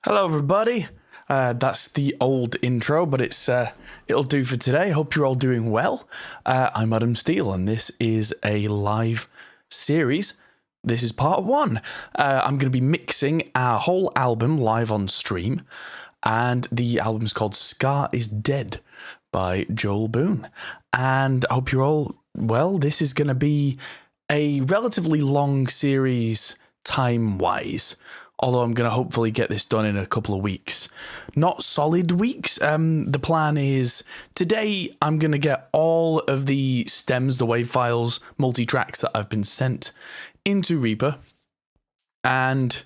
Hello, everybody. That's the old intro, but it'll do for today. Hope you're all doing well. I'm Adam Steele, and this is a live series. This is part one. I'm going to be mixing our whole album live on stream, and the album's called Ska Isn't Dead by Joel Boon. And I hope you're all well. This is going to be a relatively long series time-wise, although I'm going to hopefully get this done in a couple of weeks. Not solid weeks. The plan is today I'm going to get all of the stems, the wave files, multi-tracks that I've been sent into Reaper. And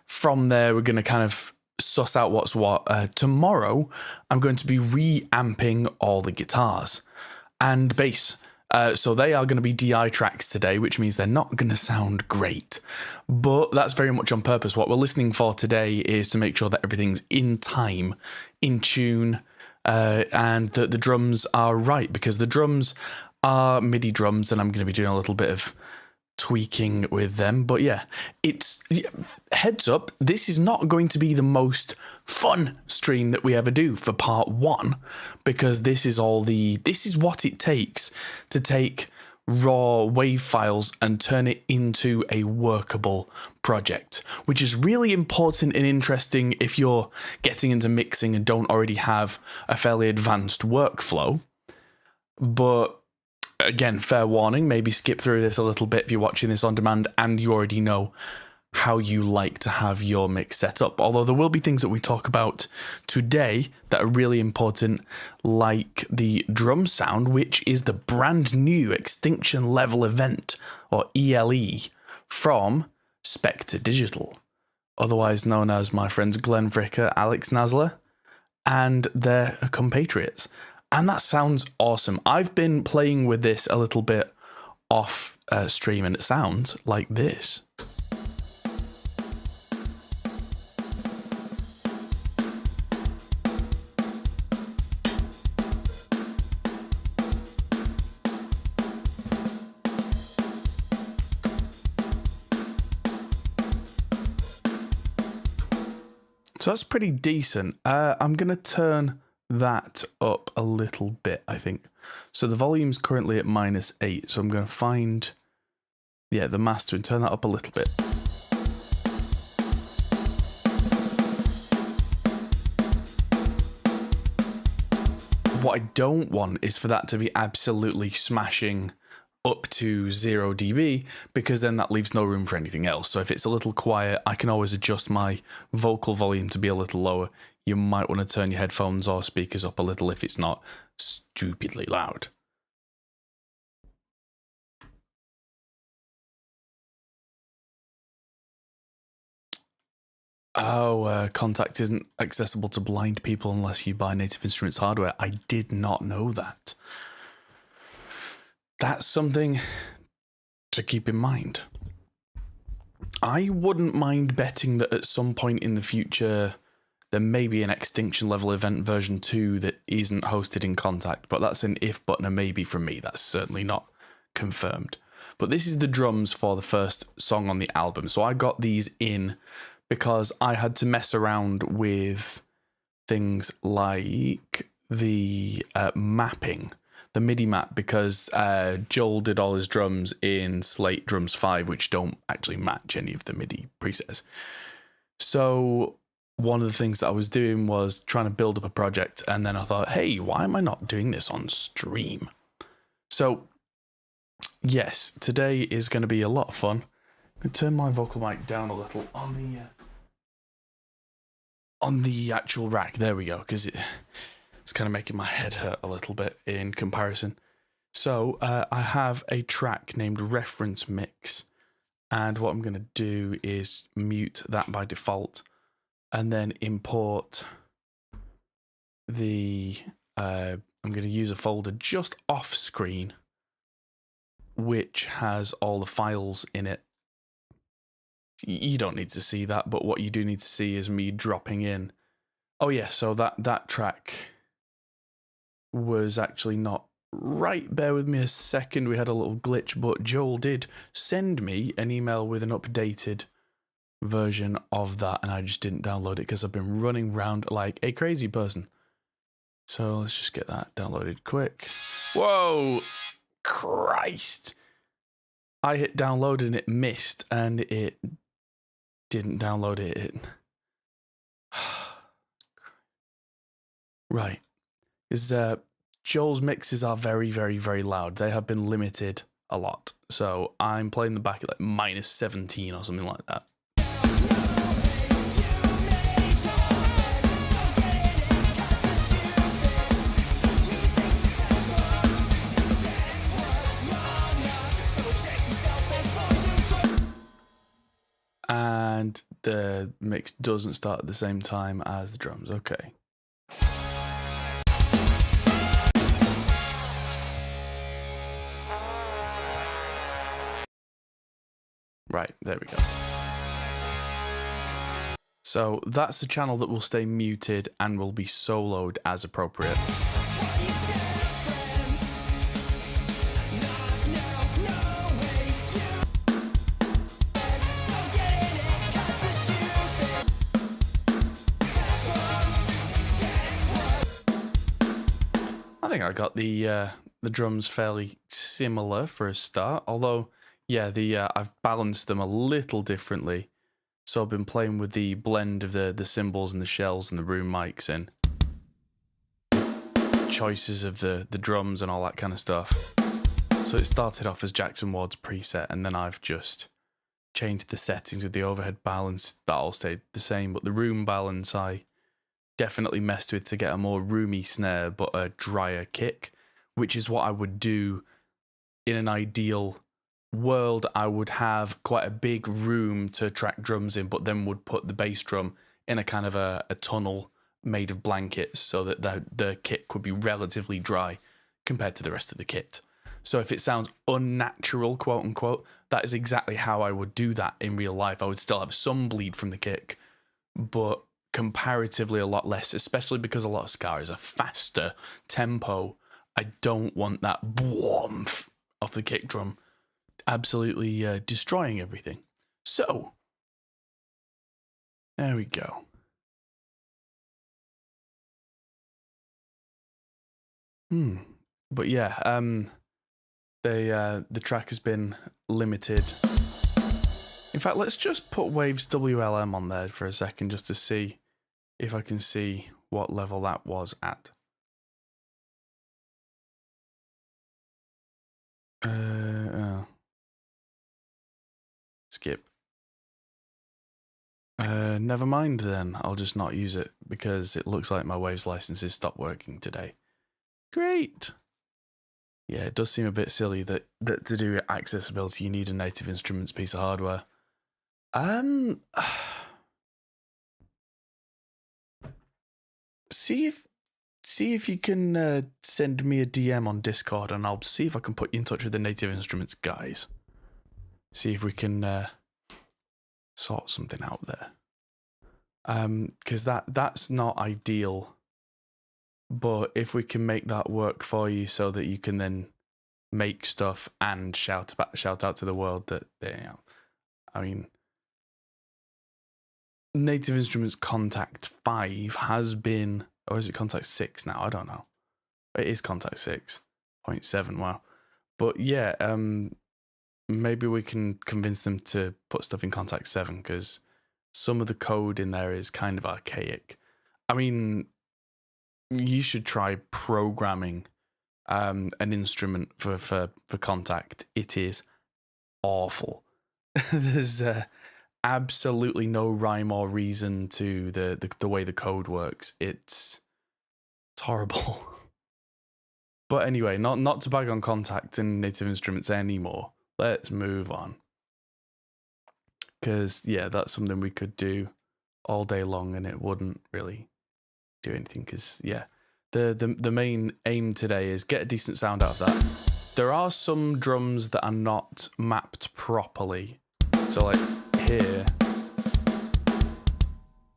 from there, we're going to kind of suss out what's what. Tomorrow, I'm going to be reamping all the guitars and bass. So they are going to be DI tracks today, which means they're not going to sound great. But that's very much on purpose. What we're listening for today is to make sure that everything's in time, in tune, and that the drums are right, because the drums are MIDI drums, and I'm going to be doing a little bit of tweaking with them. But yeah, heads up, this is not going to be the most fun stream that we ever do for part one, because this is what it takes to take raw wave files and turn it into a workable project, which is really important and interesting if you're getting into mixing and don't already have a fairly advanced workflow. But again, fair warning, maybe skip through this a little bit if you're watching this on demand and you already know how you like to have your mix set up. Although there will be things that we talk about today that are really important, like the drum sound, which is the brand new Extinction Level event, or ELE, from Spectre Digital, otherwise known as my friends Glenn Fricker, Alex Nasler, and their compatriots. And that sounds awesome. I've been playing with this a little bit off stream, and it sounds like this. So that's pretty decent. I'm going to turn that up a little bit, I think. So the volume's currently at -8, so I'm going to find the master and turn that up a little bit. What I don't want is for that to be absolutely smashing up to 0 dB, because then that leaves no room for anything else. So if it's a little quiet, I can always adjust my vocal volume to be a little lower. You might want to turn your headphones or speakers up a little if it's not stupidly loud. Contact isn't accessible to blind people unless you buy Native Instruments hardware. I did not know that. That's something to keep in mind. I wouldn't mind betting that at some point in the future there may be an Extinction Level event version 2 that isn't hosted in Contact, but that's an if but a maybe from me. That's certainly not confirmed. But this is the drums for the first song on the album. So I got these in because I had to mess around with things like the mapping, the MIDI map, because Joel did all his drums in Slate Drums 5, which don't actually match any of the MIDI presets. So one of the things that I was doing was trying to build up a project, and then I thought, hey, why am I not doing this on stream? So yes, today is going to be a lot of fun. I'm going to turn my vocal mic down a little on the actual rack. There we go, because it's kind of making my head hurt a little bit in comparison. So I have a track named Reference Mix, and what I'm going to do is mute that by default, and then import I'm going to use a folder just off screen, which has all the files in it. You don't need to see that, but what you do need to see is me dropping in. Oh yeah, so that track was actually not right. Bear with me a second, we had a little glitch, but Joel did send me an email with an updated version of that, and I just didn't download it because I've been running around like a crazy person. So let's just get that downloaded quick. Whoa! Christ! I hit download and it missed, and it didn't download it. Right. Joel's mixes are very, very, very loud. They have been limited a lot. So I'm playing them back at like minus 17 or something like that. And the mix doesn't start at the same time as the drums. Okay. Right, there we go. So that's the channel that will stay muted and will be soloed as appropriate. I think I got the drums fairly similar for a start, although yeah, I've balanced them a little differently. So I've been playing with the blend of the cymbals and the shells and the room mics and choices of the drums and all that kind of stuff. So it started off as Jackson Ward's preset, and then I've just changed the settings with the overhead balance. That all stayed the same, but the room balance I definitely messed with to get a more roomy snare but a drier kick, which is what I would do in an ideal world. I would have quite a big room to track drums in, but then would put the bass drum in a kind of a tunnel made of blankets so that the kit could be relatively dry compared to the rest of the kit. So if it sounds unnatural, quote unquote, that is exactly how I would do that in real life. I would still have some bleed from the kick, but comparatively a lot less, especially because a lot of ska is a faster tempo. I don't want that warmth of the kick drum absolutely destroying everything. So there we go. But yeah, the track has been limited. In fact, let's just put Waves WLM on there for a second just to see if I can see what level that was at. Skip. Never mind then. I'll just not use it because it looks like my Waves licenses stopped working today. Great. Yeah, it does seem a bit silly that to do accessibility you need a Native Instruments piece of hardware. See if you can send me a DM on Discord, and I'll see if I can put you in touch with the Native Instruments guys. See if we can sort something out there. Because that's not ideal. But if we can make that work for you so that you can then make stuff and shout out to the world that, you know, I mean, Native Instruments Contact 5 has been, or is it Contact 6 now? I don't know. It is Contact 6.7, wow. But yeah, maybe we can convince them to put stuff in Contact 7 because some of the code in there is kind of archaic. I mean, you should try programming an instrument for Contact. It is awful. There's absolutely no rhyme or reason to the way the code works. It's horrible. But anyway, not to bag on Contact and Native Instruments anymore. Let's move on. Because yeah, that's something we could do all day long and it wouldn't really do anything, because yeah, the main aim today is get a decent sound out of that. There are some drums that are not mapped properly, so like here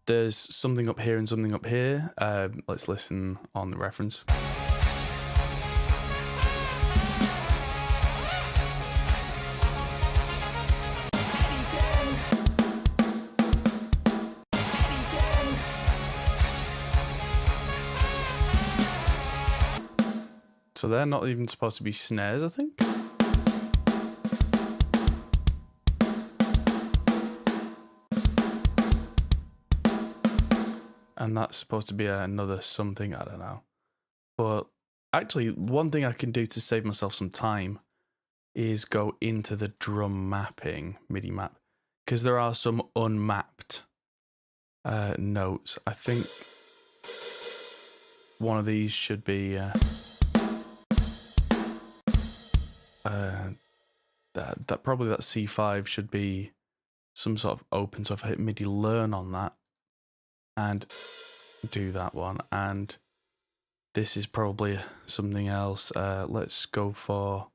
there's something up here and something up here. Let's listen on the reference. So they're not even supposed to be snares, I think. And that's supposed to be another something, I don't know. But actually, one thing I can do to save myself some time is go into the drum mapping, MIDI map, because there are some unmapped notes. I think one of these should be that probably that C5 should be some sort of open. So if I hit MIDI learn on that and do that one, and this is probably something else. Let's go for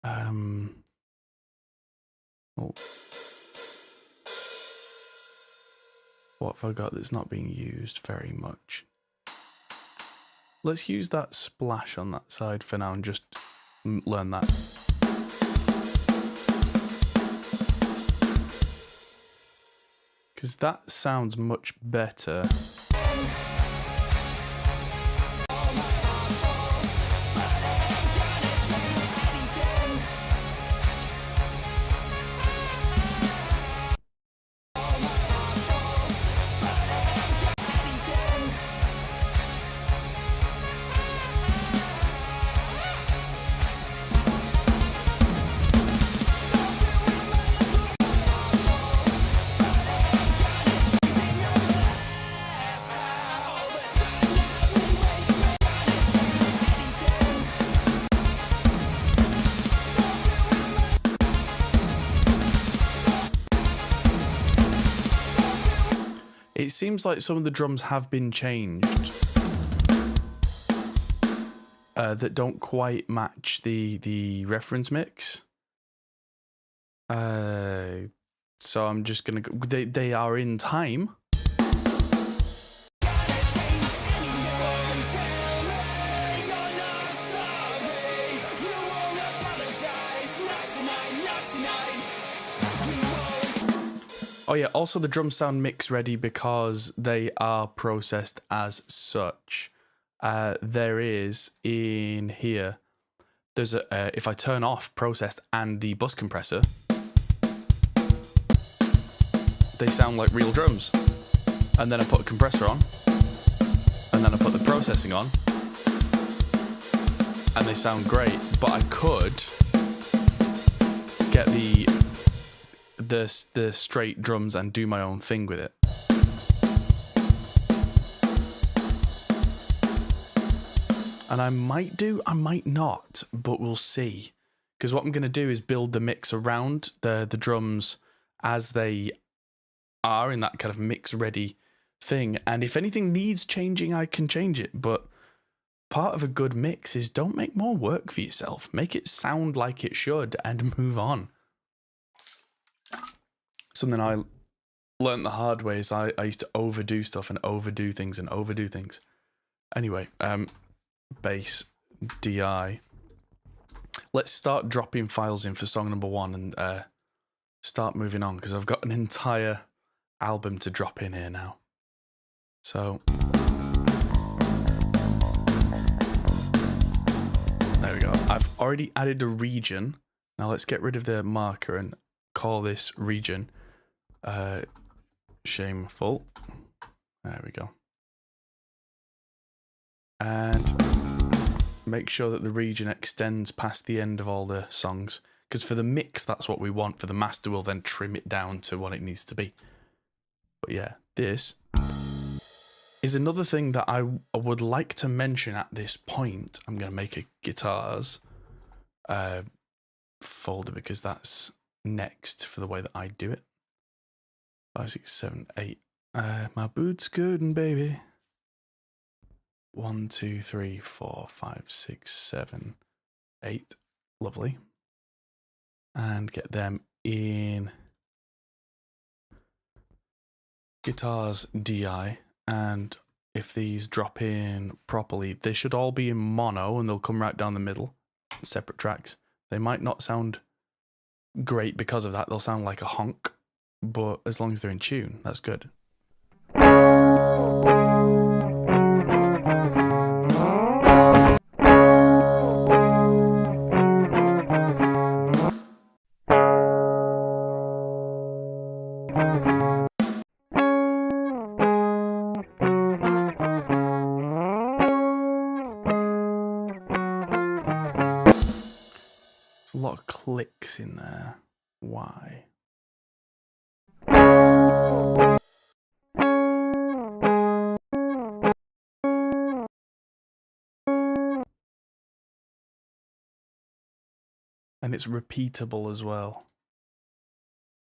oh. What have I got that's not being used very much? Let's use that splash on that side for now and just learn that. Because that sounds much better. It seems like some of the drums have been changed that don't quite match the reference mix. So I'm just gonna go. They are in time. Oh yeah, also the drums sound mix ready because they are processed as such. There is in here, there's a, if I turn off processed and the bus compressor, they sound like real drums. And then I put a compressor on, and then I put the processing on, and they sound great. But I could get the straight drums and do my own thing with it. And I might do, I might not, but we'll see. Because what I'm going to do is build the mix around the drums as they are in that kind of mix ready thing. And if anything needs changing, I can change it. But part of a good mix is don't make more work for yourself. Make it sound like it should and move on. Something I learned the hard way is I used to overdo stuff and overdo things and overdo things. Anyway, bass, DI. Let's start dropping files in for song number 1 and start moving on, because I've got an entire album to drop in here now. So there we go. I've already added a region. Now let's get rid of the marker and call this region shameful. There we go. And make sure that the region extends past the end of all the songs, because for the mix that's what we want. For the master, we'll then trim it down to what it needs to be. But yeah, this is another thing that I would like to mention at this point. I'm going to make a guitars folder, because that's next for the way that I do it. 5, 6, 7, 8. My boots good, baby. 1, 2, 3, 4, 5, 6, 7, 8. Lovely. And get them in guitars DI. And if these drop in properly, they should all be in mono and they'll come right down the middle, separate tracks. They might not sound great because of that. They'll sound like a honk, but as long as they're in tune, that's good. lot of clicks in there. Why? And it's repeatable as well.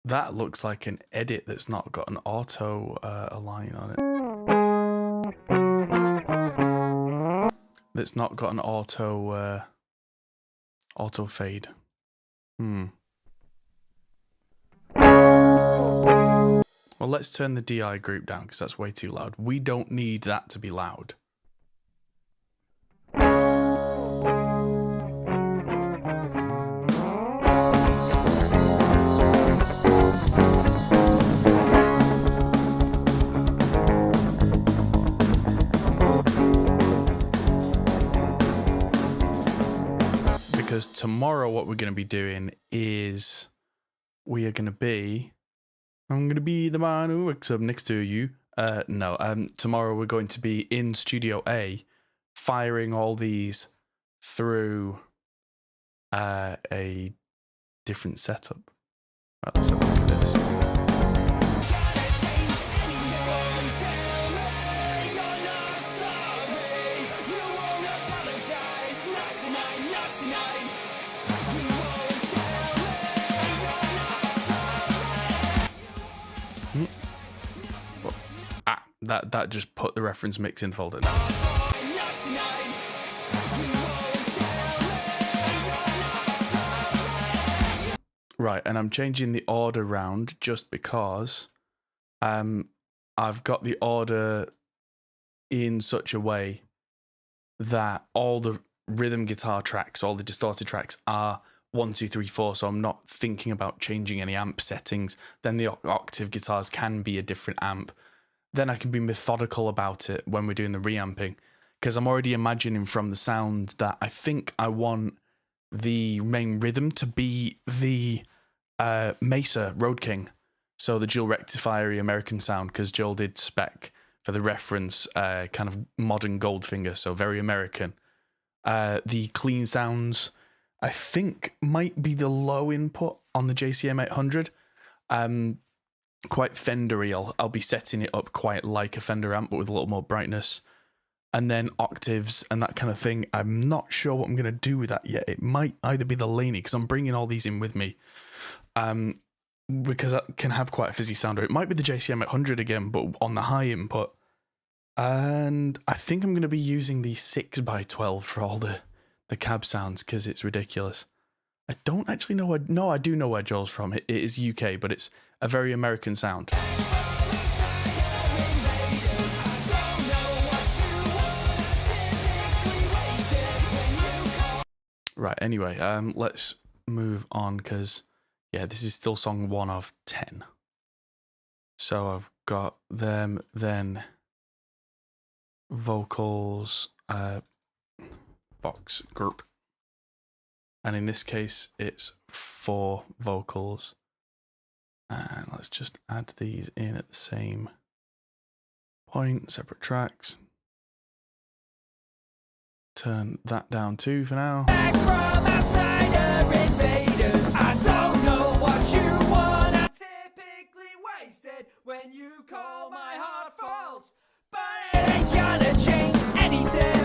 That looks like an edit that's not got an auto align on it. That's not got an auto fade. Well, let's turn the DI group down because that's way too loud. We don't need that to be loud. Because tomorrow what we're going to be doing is I'm going to be the man who wakes up next to you. Tomorrow we're going to be in Studio A firing all these through a different setup. Right, let's have a look at this. That just put the reference mix in folder now. Right, and I'm changing the order round just because I've got the order in such a way that all the rhythm guitar tracks, all the distorted tracks are 1, 2, 3, 4, so I'm not thinking about changing any amp settings. Then the octave guitars can be a different amp. Then I can be methodical about it when we're doing the reamping, because I'm already imagining from the sound that I think I want the main rhythm to be the Mesa Road King, so the dual rectifier American sound, because Joel did spec for the reference kind of modern Goldfinger, so very American. The clean sounds I think might be the low input on the JCM 800. Quite Fendery. I'll be setting it up quite like a Fender amp, but with a little more brightness. And then octaves and that kind of thing. I'm not sure what I'm going to do with that yet. It might either be the Laney, because I'm bringing all these in with me, because that can have quite a fizzy sound, or it might be the JCM 800 again, but on the high input. And I think I'm going to be using the 6x12 for all the cab sounds, because it's ridiculous. I don't actually know where... No, I do know where Joel's from. It is UK, but it's a very American sound. Right, anyway, let's move on, because, yeah, this is still song 1 of 10. So I've got them, then vocals, box group. And in this case, it's 4 vocals. And let's just add these in at the same point, separate tracks. Turn that down too for now. Back from outsider invaders. I don't know what you want. I'm typically wasted when you call my heart false. But it ain't gonna change anything.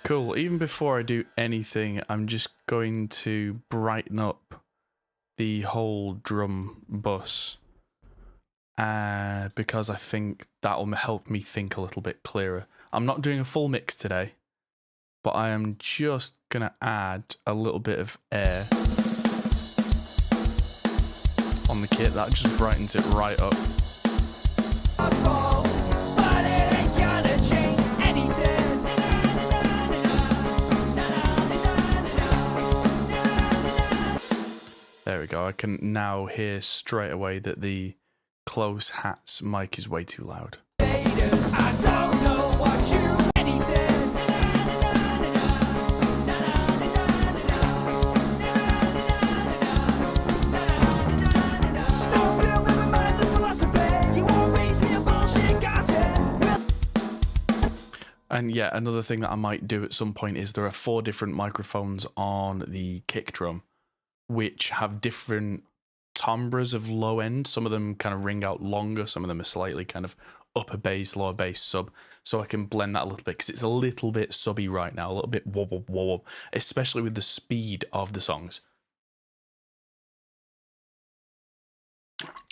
Cool. Even before I do anything, I'm just going to brighten up the whole drum bus, because I think that'll help me think a little bit clearer. I'm not doing a full mix today, but I am just going to add a little bit of air on the kit. That just brightens it right up. I can now hear straight away that the close hats mic is way too loud. I don't know what you anything. Stop real with my mindless philosophy. You won't raise me a bullshit gossip. And yeah, another thing that I might do at some point is there are 4 different microphones on the kick drum, which have different timbres of low end. Some of them kind of ring out longer, some of them are slightly kind of upper bass, lower bass, sub. So I can blend that a little bit because it's a little bit subby right now, a little bit wobble wobble, especially with the speed of the songs.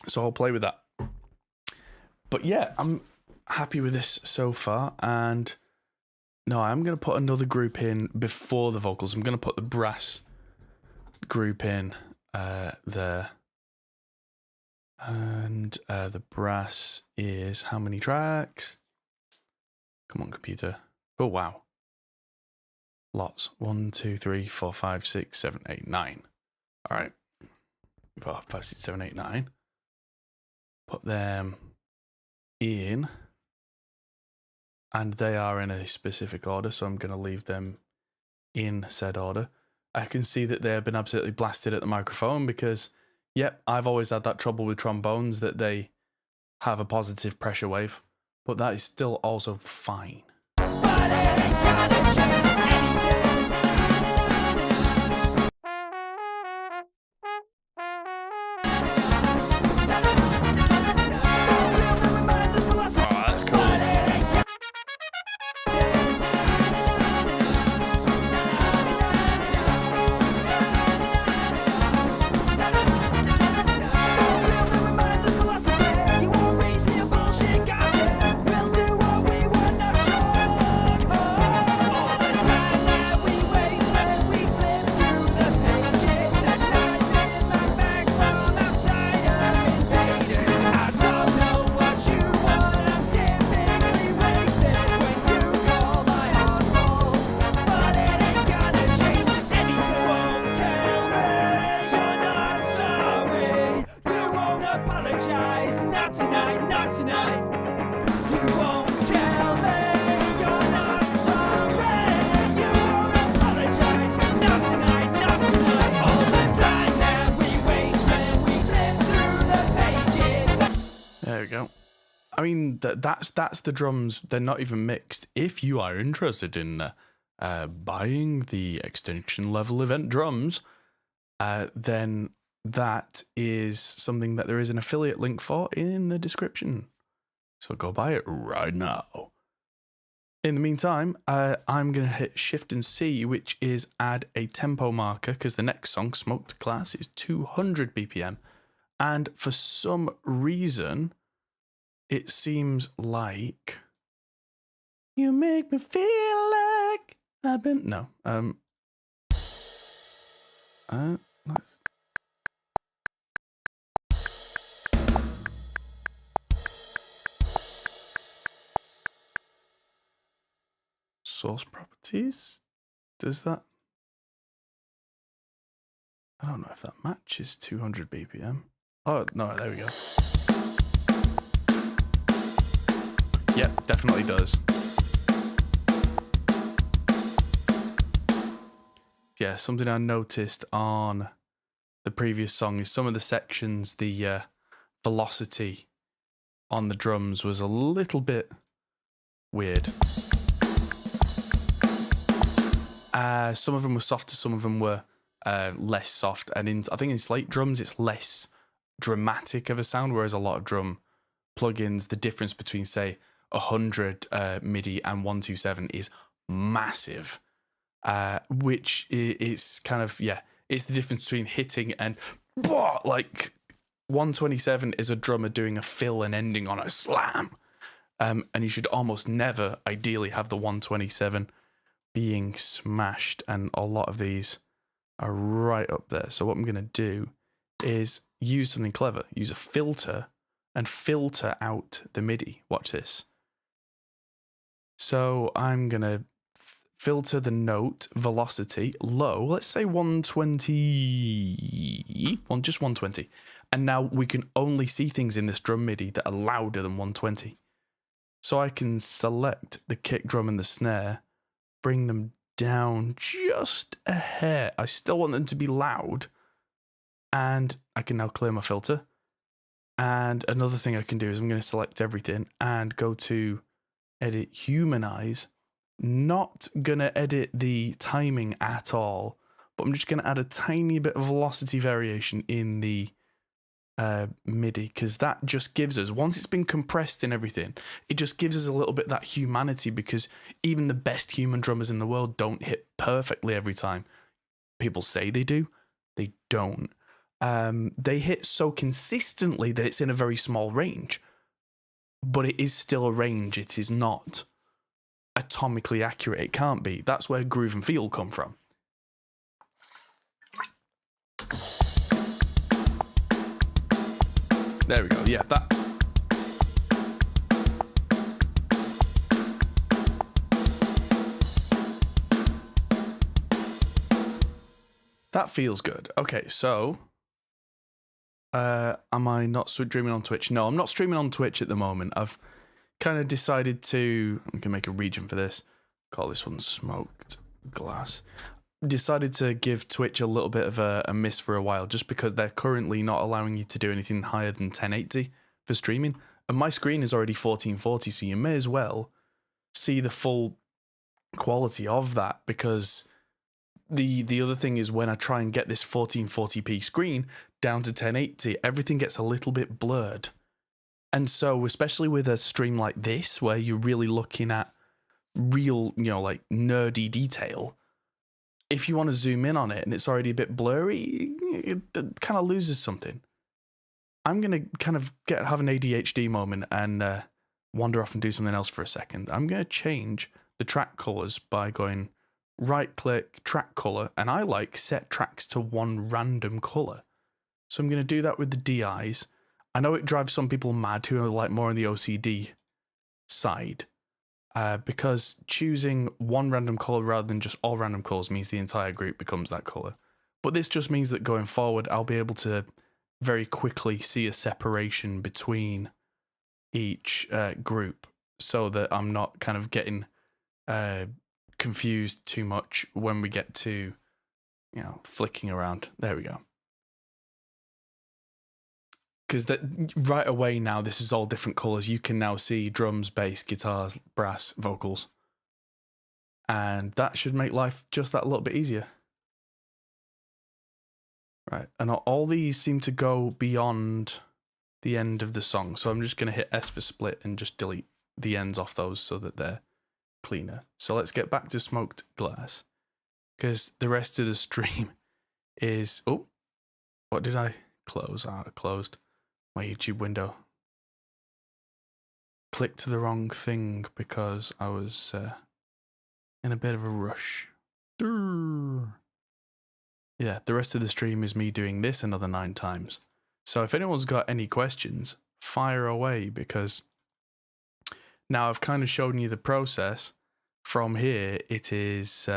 So I'll play with that. But yeah, I'm happy with this so far. And no, I'm going to put another group in before the vocals. I'm going to put the brass group in there. And the brass is how many tracks? Come on, computer. Oh, wow. Lots. 1, 2, 3, 4, 5, 6, 7, 8, 9. All right. 4, 5, 6, 7, 8, 9. Put them in. And they are in a specific order, so I'm going to leave them in said order. I can see that they have been absolutely blasted at the microphone because, yep, I've always had that trouble with trombones that they have a positive pressure wave, but that is still also fine. But it ain't gonna change anything. Stop real with my mindless philosophy. Oh, that's cool. But it ain't gonna Stop real with my mindless philosophy. You won't raise me a bullshit gossip. We'll do what we want, not your all the time that we waste when we flip through the pages at night in my bag from outside of invaders. I don't know what you want. I'm typically wasted when you call my heart falls, but it ain't gonna change anything. Won't tell me you're not sorry. You won't apologize. Not tonight. Not tonight. You won't tell me you're not sorry. You won't apologize. Not tonight. Not tonight. All the time that we waste when we flip through the pages. There we go. I mean, that's the drums. They're not even mixed. If you are interested in buying the extension level event drums, then that is something that there is an affiliate link for in the description. So go buy it right now. In the meantime, I'm going to hit Shift and C, which is add a tempo marker, because the next song, Smoked Glass, is 200 BPM. And for some reason, it seems like you make me feel like I've been... No. Nice. Source properties? Does that... I don't know if that matches 200 BPM. Oh, no, there we go. Yep, definitely does. Yeah, something I noticed on the previous song is some of the sections, the velocity on the drums was a little bit weird. Some of them were softer, some of them were less soft, and I think in slate drums it's less dramatic of a sound, whereas a lot of drum plugins, the difference between say 100 MIDI and 127 is massive, which is kind of, yeah, it's the difference between hitting and like 127 is a drummer doing a fill and ending on a slam, and you should almost never ideally have the 127 being smashed, and a lot of these are right up there. So what I'm going to do is use something clever, use a filter and filter out the MIDI. Watch this. So I'm going to filter the note velocity low. Let's say 120, just 120. And now we can only see things in this drum MIDI that are louder than 120. So I can select the kick drum and the snare, bring them down just a hair. I still want them to be loud. And I can now clear my filter. And another thing I can do is I'm going to select everything and go to edit humanize. Not going to edit the timing at all, but I'm just going to add a tiny bit of velocity variation in the MIDI, because that just gives us, once it's been compressed and everything, it just gives us a little bit of that humanity, because even the best human drummers in the world don't hit perfectly every time. People say they do, they don't. They hit so consistently that it's in a very small range, but it is still a range. It is not atomically accurate. It can't be. That's where groove and feel come from. There we go. Yeah, that feels good. Okay, so am I not streaming on Twitch? No, I'm not streaming on Twitch at the moment. I've kind of decided to, I'm gonna make a region for this, call this one Smoked Glass. Decided to give Twitch a little bit of a miss for a while, just because they're currently not allowing you to do anything higher than 1080 for streaming, and my screen is already 1440, so you may as well see the full quality of that, because the other thing is, when I try and get this 1440p screen down to 1080, everything gets a little bit blurred. And so, especially with a stream like this, where you're really looking at real, like nerdy detail, if you want to zoom in on it and it's already a bit blurry, it kind of loses something. I'm going to kind of have an ADHD moment and wander off and do something else for a second. I'm going to change the track colors by going right click, track color, and I like set tracks to one random color. So I'm going to do that with the DIs. I know it drives some people mad who are like more on the OCD side, because choosing one random color rather than just all random colors means the entire group becomes that color. But this just means that going forward, I'll be able to very quickly see a separation between each group, so that I'm not kind of getting confused too much when we get to, flicking around. There we go. Because that right away now, this is all different colors. You can now see drums, bass, guitars, brass, vocals. And that should make life just that little bit easier. Right, and all these seem to go beyond the end of the song. So I'm just going to hit S for split and just delete the ends off those so that they're cleaner. So let's get back to Smoked Glass, because the rest of the stream is... Oh, what did I close? I closed my YouTube window. Clicked the wrong thing because I was in a bit of a rush. Yeah, the rest of the stream is me doing this another 9 times. So if anyone's got any questions, fire away, because now I've kind of shown you the process. From here, it is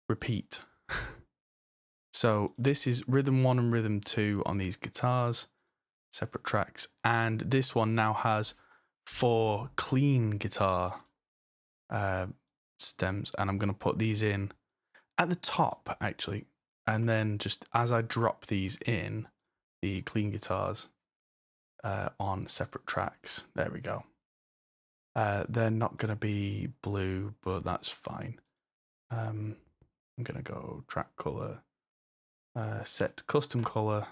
repeat. So this is rhythm 1 and rhythm 2 on these guitars, separate tracks, and this one now has 4 clean guitar stems, and I'm going to put these in at the top, actually, and then just as I drop these in, the clean guitars on separate tracks. There we go. They're not going to be blue, but that's fine. I'm going to go track color, set custom color.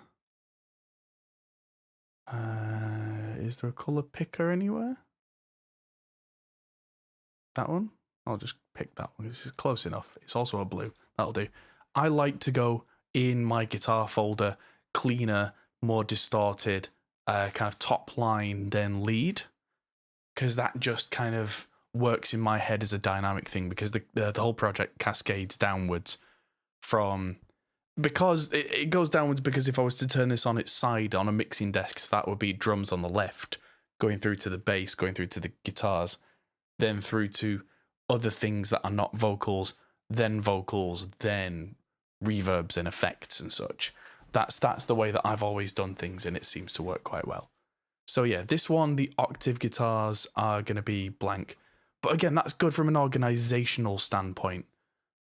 Is there a color picker anywhere? That one? I'll just pick that one. This is close enough. It's also a blue. That'll do. I like to go in my guitar folder, cleaner, more distorted, kind of top line, then lead, because that just kind of works in my head as a dynamic thing, because the whole project cascades downwards from... Because it goes downwards, because if I was to turn this on its side on a mixing desk, that would be drums on the left, going through to the bass, going through to the guitars, then through to other things that are not vocals, then reverbs and effects and such. That's the way that I've always done things, and it seems to work quite well. So yeah, this one, the octave guitars are going to be blank. But again, that's good from an organizational standpoint.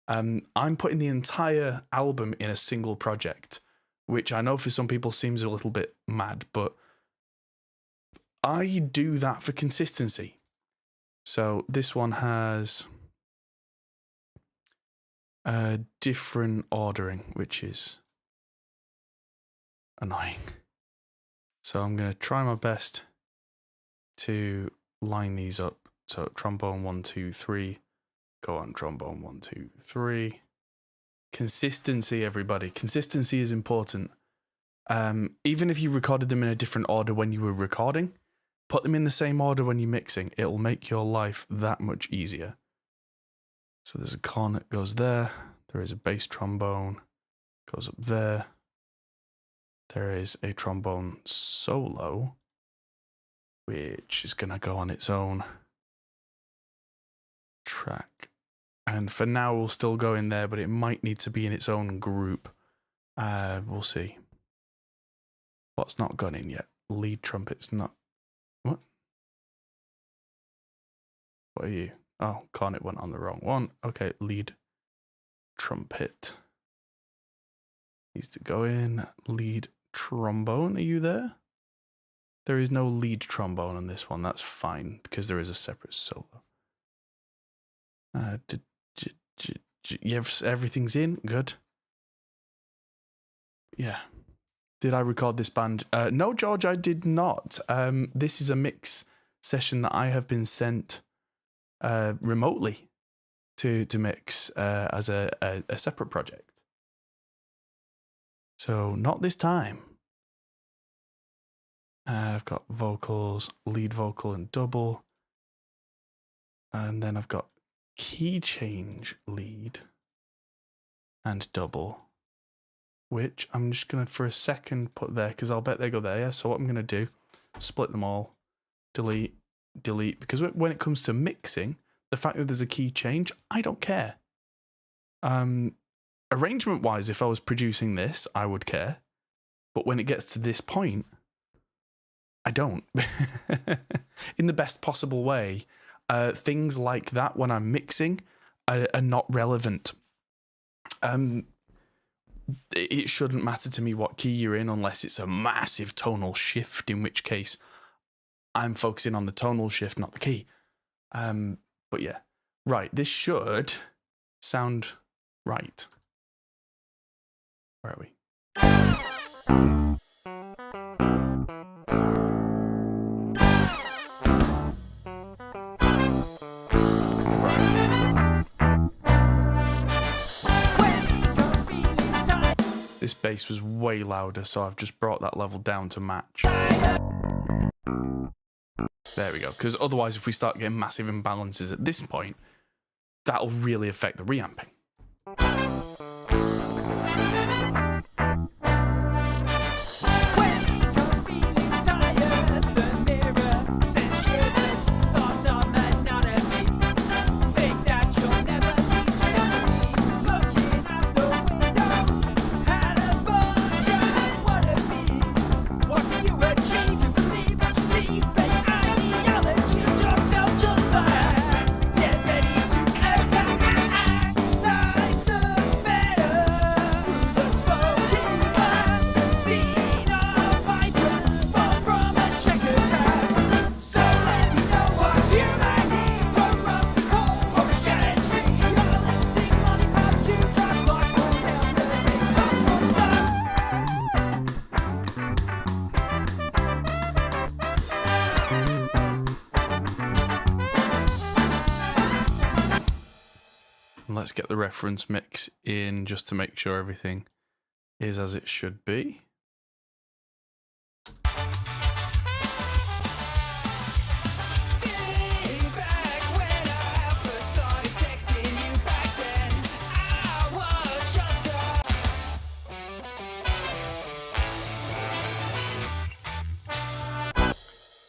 I'm putting the entire album in a single project, which I know for some people seems a little bit mad, but I do that for consistency. So this one has a different ordering, which is annoying. So I'm going to try my best to line these up. So trombone 1, 2, 3. Go on, trombone 1, 2, 3. Consistency, everybody. Consistency is important. Even if you recorded them in a different order when you were recording, put them in the same order when you're mixing. It'll make your life that much easier. So there's a cornet goes there. There is a bass trombone goes up there. There is a trombone solo, which is going to go on its own track. And for now, we'll still go in there, but it might need to be in its own group. We'll see. What's not gone in yet? Lead trumpet's not... What? What are you? Oh, cornet went on the wrong one. Okay, lead trumpet needs to go in. Lead trombone, are you there? There is no lead trombone on this one. That's fine, because there is a separate solo. Yes, everything's in. Good. Yeah. Did I record this band? No, George, I did not. This is a mix session that I have been sent remotely to mix as a separate project. So not this time. I've got vocals, lead vocal and double. And then I've got key change lead and double, which I'm just going to for a second put there because I'll bet they go there. Yeah? So what I'm going to do, split them all, delete, because when it comes to mixing, the fact that there's a key change, I don't care. Arrangement wise, if I was producing this, I would care. But when it gets to this point, I don't. In the best possible way. Things like that when I'm mixing are not relevant. It shouldn't matter to me what key you're in unless it's a massive tonal shift, in which case I'm focusing on the tonal shift, not the key. But yeah, right, this should sound right. Where are we? This bass was way louder, so I've just brought that level down to match. There we go, because otherwise if we start getting massive imbalances at this point, that'll really affect the reamping. Let's get the reference mix in just to make sure everything is as it should be.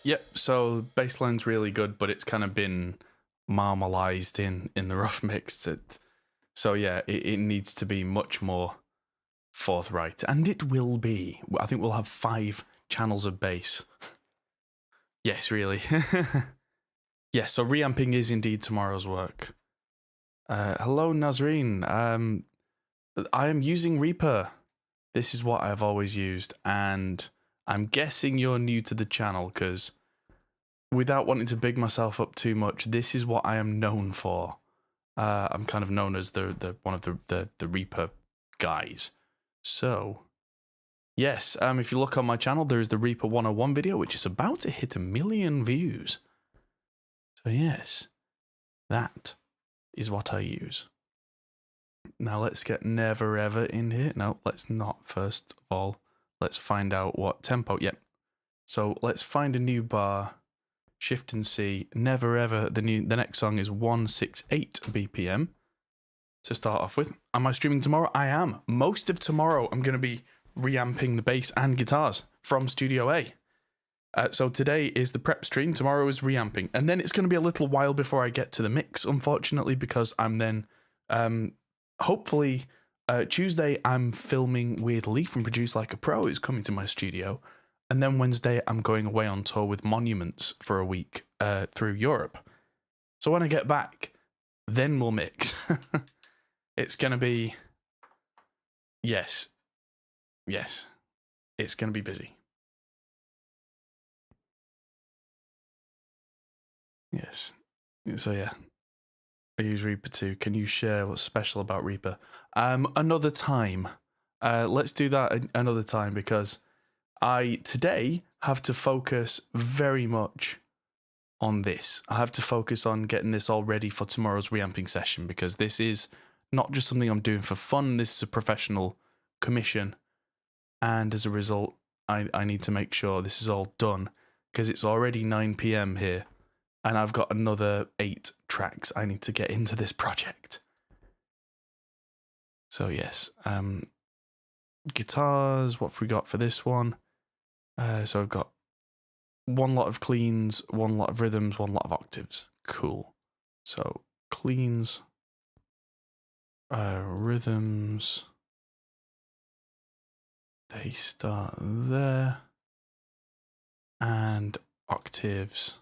Yep, so bass line's really good, but it's kind of been marmalized in the rough mix. So yeah, it needs to be much more forthright, and it will be. I think we'll have 5 channels of bass. Yes, really. Yes, so reamping is indeed tomorrow's work. Hello, Nazreen. I am using Reaper. This is what I've always used, and I'm guessing you're new to the channel, because without wanting to big myself up too much, this is what I am known for. I'm kind of known as the one of the Reaper guys. So, yes, if you look on my channel, there is the Reaper 101 video, which is about to hit 1 million views. So yes, that is what I use. Now let's get Never Ever in here. No, let's not. First of all, let's find out what tempo. Yep. So let's find a new bar. Shift and C. Never Ever. The next song is 168 BPM. To start off with. Am I streaming tomorrow? I am. Most of tomorrow, I'm going to be reamping the bass and guitars from Studio A. So today is the prep stream, tomorrow is reamping, and then it's going to be a little while before I get to the mix, unfortunately, because I'm then, hopefully, Tuesday I'm filming with Lee from Produce Like a Pro, who's coming to my studio, and then Wednesday I'm going away on tour with Monuments for a week through Europe. So when I get back, then we'll mix. It's going to be, yes, it's going to be busy. Yes. So yeah, I use Reaper too. Can you share what's special about Reaper? Another time. Let's do that another time, because I today have to focus very much on this. I have to focus on getting this all ready for tomorrow's reamping session, because this is not just something I'm doing for fun. This is a professional commission, and as a result, I need to make sure this is all done, because it's already 9 PM here. And I've got another 8 tracks I need to get into this project. So yes, guitars, what have we got for this one? So I've got 1 lot of cleans, 1 lot of rhythms, 1 lot of octaves. Cool. So cleans, rhythms, they start there, and octaves.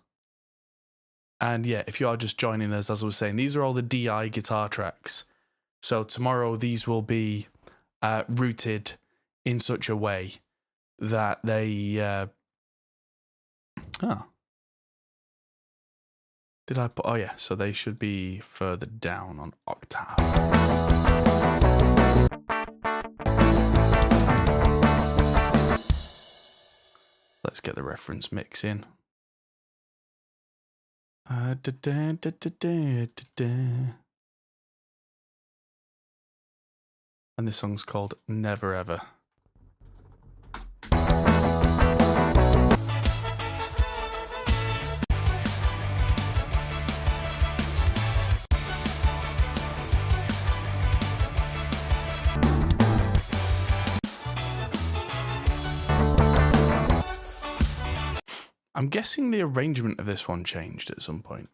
And yeah, if you are just joining us, as I was saying, these are all the DI guitar tracks. So tomorrow these will be rooted in such a way that they... Did I put... Oh yeah, so they should be further down on octave. Let's get the reference mix in. And this song's called Never Ever. I'm guessing the arrangement of this one changed at some point.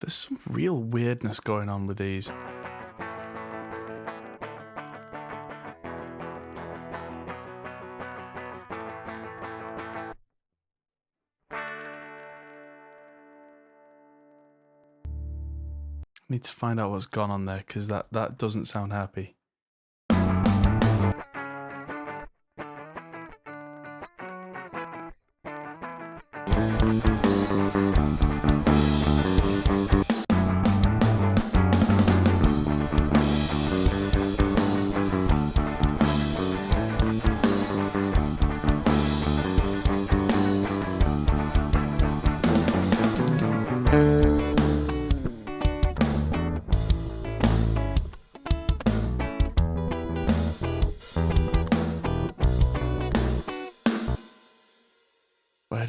There's some real weirdness going on with these. Need to find out what's gone on there, because that doesn't sound happy.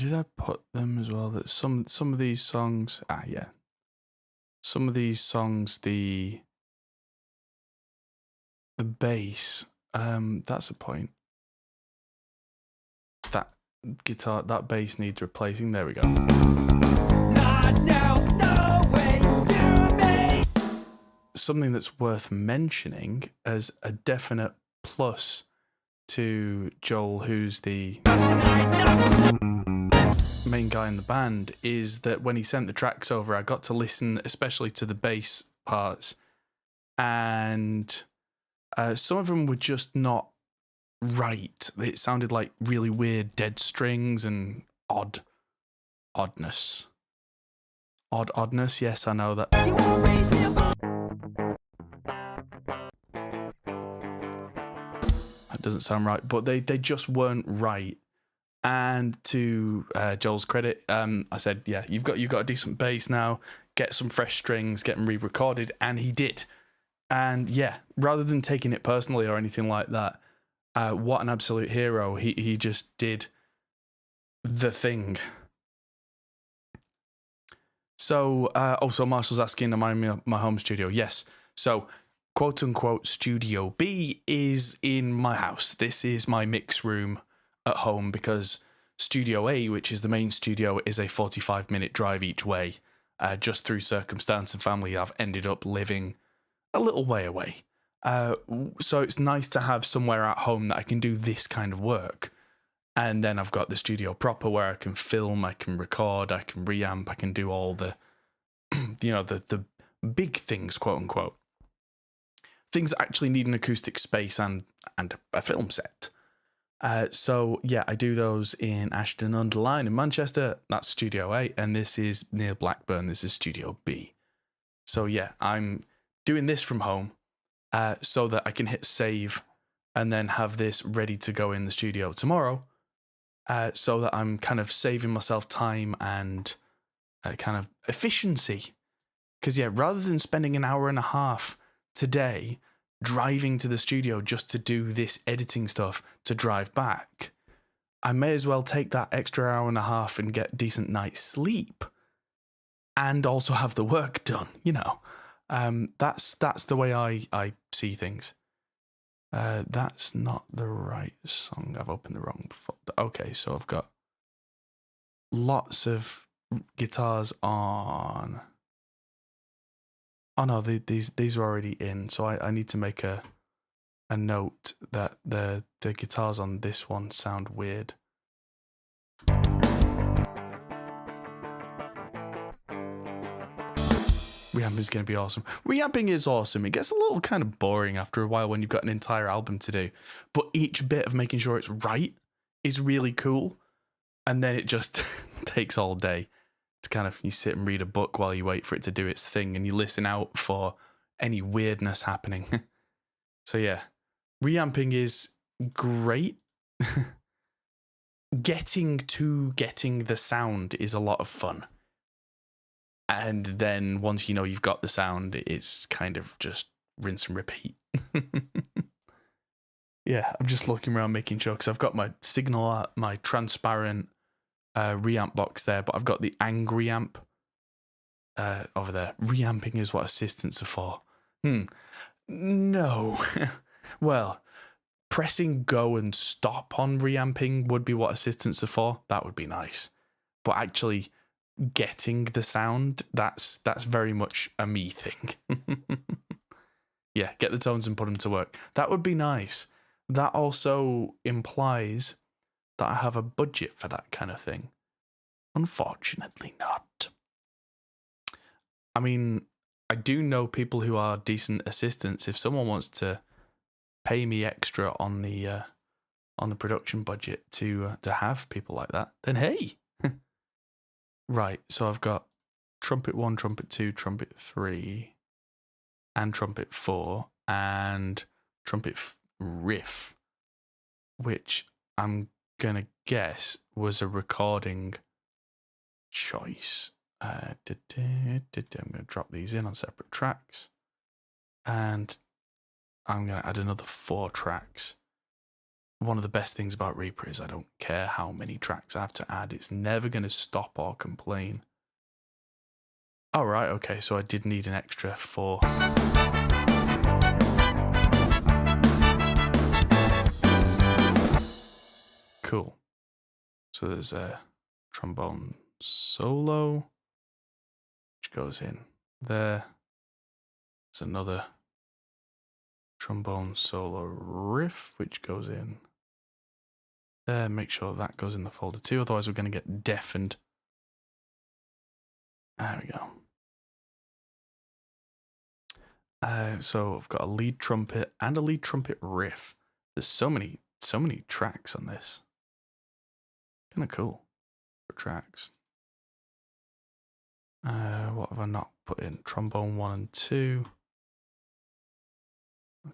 did I put them as well? That some of these songs, some of these songs, the bass, that's a point. That guitar, that bass needs replacing. There we go. Not now, no way, you may. Something that's worth mentioning as a definite plus to Joel, who's the main guy in the band, is that when he sent the tracks over, I got to listen especially to the bass parts, and some of them were just not right. It sounded like really weird dead strings and oddness. Oddness, yes, I know that. You won't raise me above. That doesn't sound right, but they just weren't right. And to Joel's credit, I said, yeah, you've got a decent bass now. Get some fresh strings, get them re-recorded, and he did. And yeah, rather than taking it personally or anything like that, what an absolute hero. He just did the thing. So, also Marshall's asking, am I in my home studio? Yes. So, quote unquote, Studio B is in my house. This is my mix room at home, because Studio A, which is the main studio, is a 45-minute drive each way. Just through circumstance and family, I've ended up living a little way away. So it's nice to have somewhere at home that I can do this kind of work. And then I've got the studio proper where I can film, I can record, I can reamp, I can do all the, the big things, quote unquote. Things that actually need an acoustic space and a film set. So yeah, I do those in Ashton-under-Lyne in Manchester. That's Studio A, and this is near Blackburn. This is Studio B. So yeah, I'm doing this from home, so that I can hit save and then have this ready to go in the studio tomorrow. So that I'm kind of saving myself time and kind of efficiency. Because yeah, rather than spending an hour and a half today driving to the studio just to do this editing stuff to drive back, I may as well take that extra hour and a half and get decent night's sleep and also have the work done, That's the way I see things. That's not the right song. I've opened the wrong folder. Okay, so I've got lots of guitars on. Oh no, these are already in. So I need to make a note that the guitars on this one sound weird. Reamping is going to be awesome. Reamping is awesome. It gets a little kind of boring after a while when you've got an entire album to do. But each bit of making sure it's right is really cool. And then it just takes all day to kind of, you sit and read a book while you wait for it to do its thing and you listen out for any weirdness happening. So yeah, reamping is great. Getting the sound is a lot of fun. And then once you know you've got the sound, it's kind of just rinse and repeat. Yeah, I'm just looking around making sure, because I've got my signal, my transparent reamp box there, but I've got the angry amp over there. Reamping is what assistants are for. No. Well, pressing go and stop on reamping would be what assistants are for. That would be nice. But actually getting the sound, that's very much a me thing. Yeah, get the tones and put them to work. That would be nice. That also implies that I have a budget for that kind of thing. Unfortunately not. I mean, I do know people who are decent assistants. If someone wants to pay me extra on the production budget to have people like that, then hey. Right, so I've got trumpet 1, trumpet 2, trumpet 3, and trumpet 4, and trumpet riff, which I'm gonna guess was a recording choice. I'm gonna drop these in on separate tracks, and I'm gonna add another 4 tracks. one of the best things about Reaper is I don't care how many tracks I have to add. It's never going to stop or complain. Oh, right, okay, so I did need an extra for... Cool. So there's a trombone solo, which goes in there. There's another trombone solo riff, which goes in there. Make sure that goes in the folder too, otherwise we're going to get deafened. There we go. So I've got a lead trumpet and a lead trumpet riff. There's so many tracks on this. Kind of cool for tracks. What have I not put in? Trombone 1 and 2.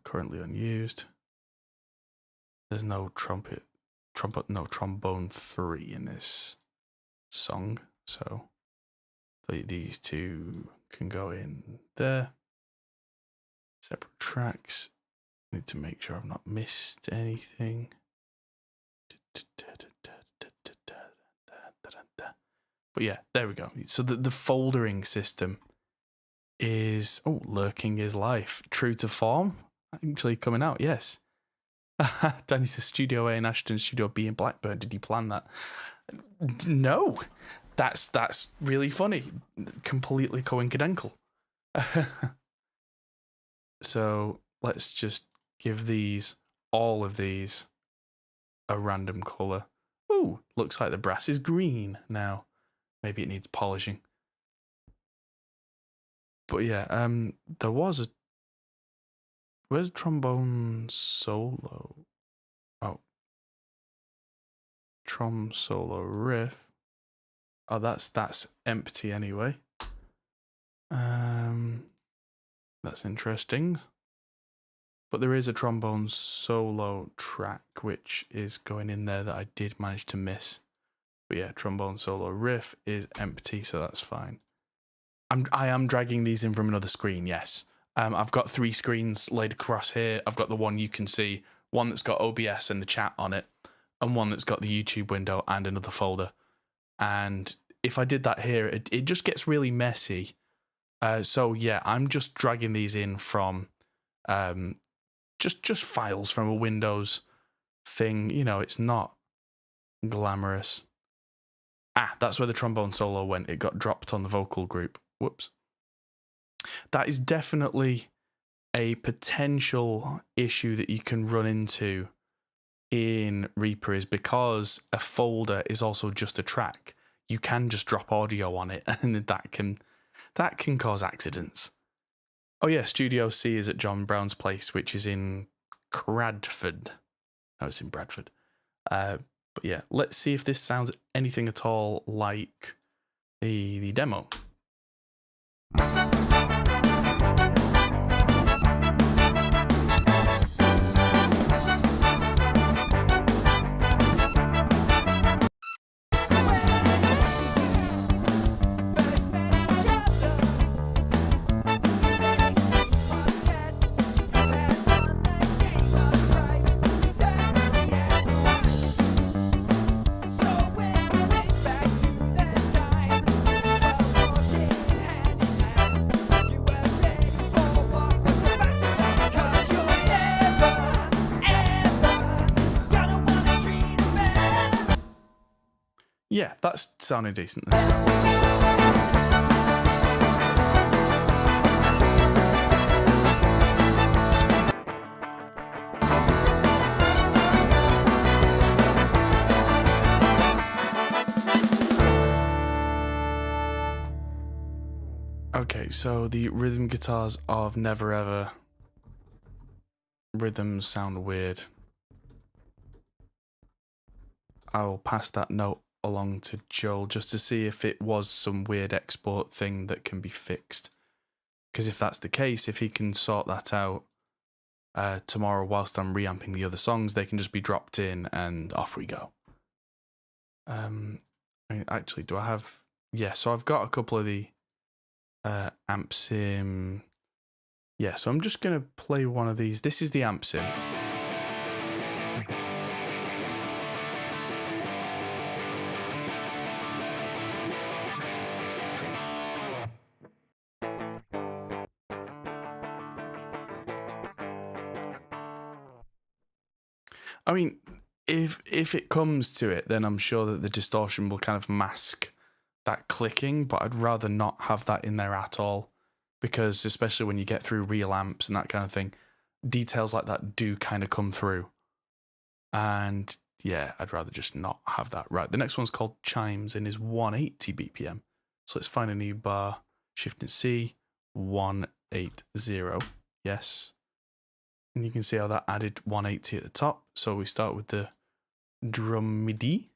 Currently unused. There's no trombone 3 in this song, so these two can go in there. Separate tracks. Need to make sure I've not missed anything. But yeah, there we go. So the foldering system is... Oh, Lurking is Life. True to form. Actually coming out, yes. Danny says Studio A in Ashton, Studio B in Blackburn. Did he plan that? No. That's really funny. Completely coincidental. So let's just give all of these a random colour. Ooh, looks like the brass is green now. Maybe it needs polishing. But yeah, there was a... Where's trombone solo? Oh. Trom solo riff. Oh, that's empty anyway. That's interesting. But there is a trombone solo track which is going in there that I did manage to miss. But yeah, trombone solo riff is empty, so that's fine. I am dragging these in from another screen, yes. I've got 3 screens laid across here. I've got the one you can see, one that's got OBS and the chat on it, and one that's got the YouTube window and another folder. And if I did that here, it just gets really messy. So yeah, I'm just dragging these in from just files from a Windows thing. You know, it's not glamorous. That's where the trombone solo went. It got dropped on the vocal group. Whoops. That is definitely a potential issue that you can run into in Reaper, is because a folder is also just a track. You can just drop audio on it, and that can cause accidents. Oh yeah, Studio C is at John Brown's place, which is in Cradford. No, it's in Bradford. But yeah, let's see if this sounds anything at all like the demo. Yeah, that's sounding decent. Okay, so the rhythm guitars of Never Ever. Rhythms sound weird. I'll pass that note along to Joel just to see if it was some weird export thing that can be fixed. Because if that's the case, if he can sort that out tomorrow whilst I'm reamping the other songs, they can just be dropped in and off we go. Actually, do I have... Yeah, so I've got a couple of the amp sim. Yeah, so I'm just going to play one of these. This is the amp sim. I mean, if it comes to it, then I'm sure that the distortion will kind of mask that clicking, but I'd rather not have that in there at all, because especially when you get through real amps and that kind of thing, details like that do kind of come through. And yeah, I'd rather just not have that. Right, the next one's called Chimes and is 180 BPM. So let's find a new bar, Shift and C, 180. Yes. And you can see how that added 180 at the top. So we start with the drum MIDI.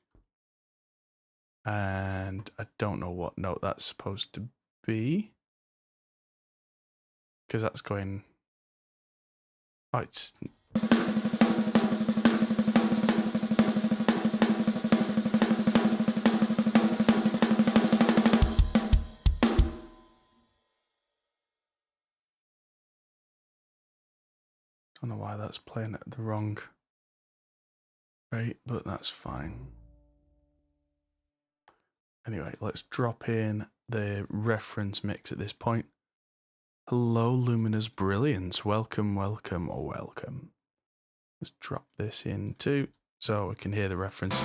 And I don't know what note that's supposed to be, because that's going... Oh, it's... Don't know why that's playing at the wrong rate, but that's fine. Anyway, let's drop in the reference mix at this point. Hello, Luminous Brilliance. Welcome, welcome, or welcome. Let's drop this in too, so we can hear the reference.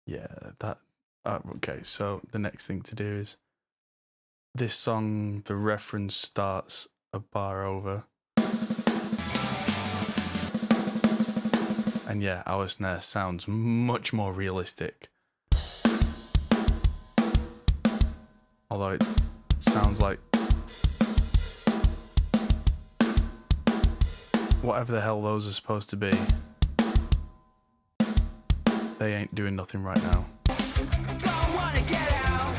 Yeah, that... okay, so the next thing to do is... This song, the reference starts a bar over. And yeah, our snare sounds much more realistic. Although it sounds like whatever the hell those are supposed to be, they ain't doing nothing right now. Don't wanna get out.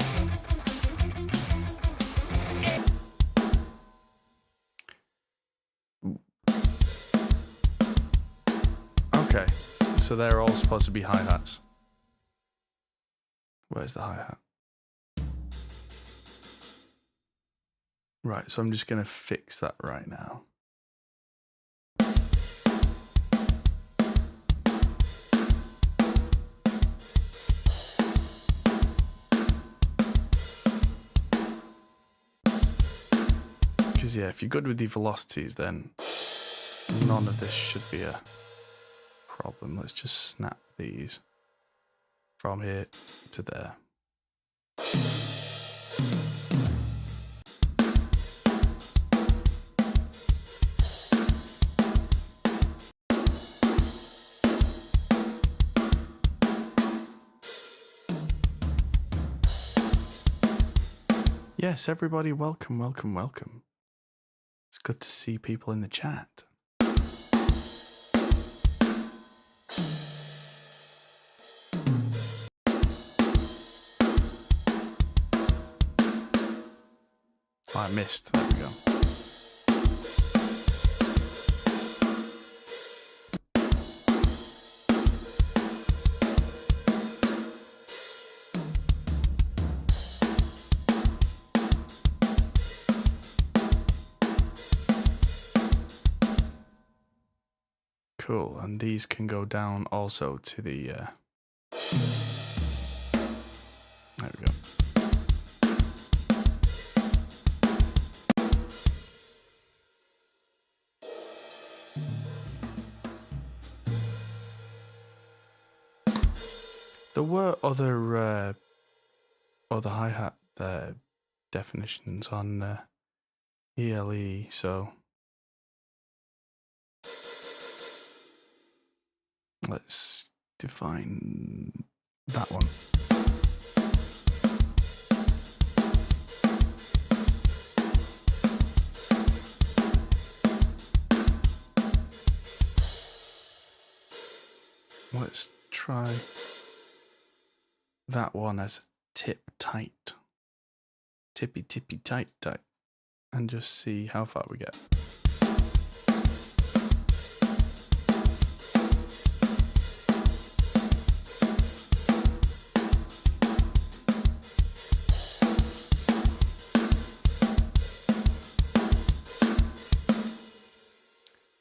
Okay, so they're all supposed to be hi-hats. Where's the hi-hat? Right, so I'm just going to fix that right now. Because yeah, if you're good with the velocities, then none of this should be a problem. Let's just snap these from here to there. Yes, everybody, welcome, welcome, welcome. It's good to see people in the chat. Oh, I missed. There we go. Cool, and these can go down also to the... There we go. There were other hi-hat definitions on ELE, so let's define that one. Let's try that one as tip tight. Tippy tight tight. And just see how far we get.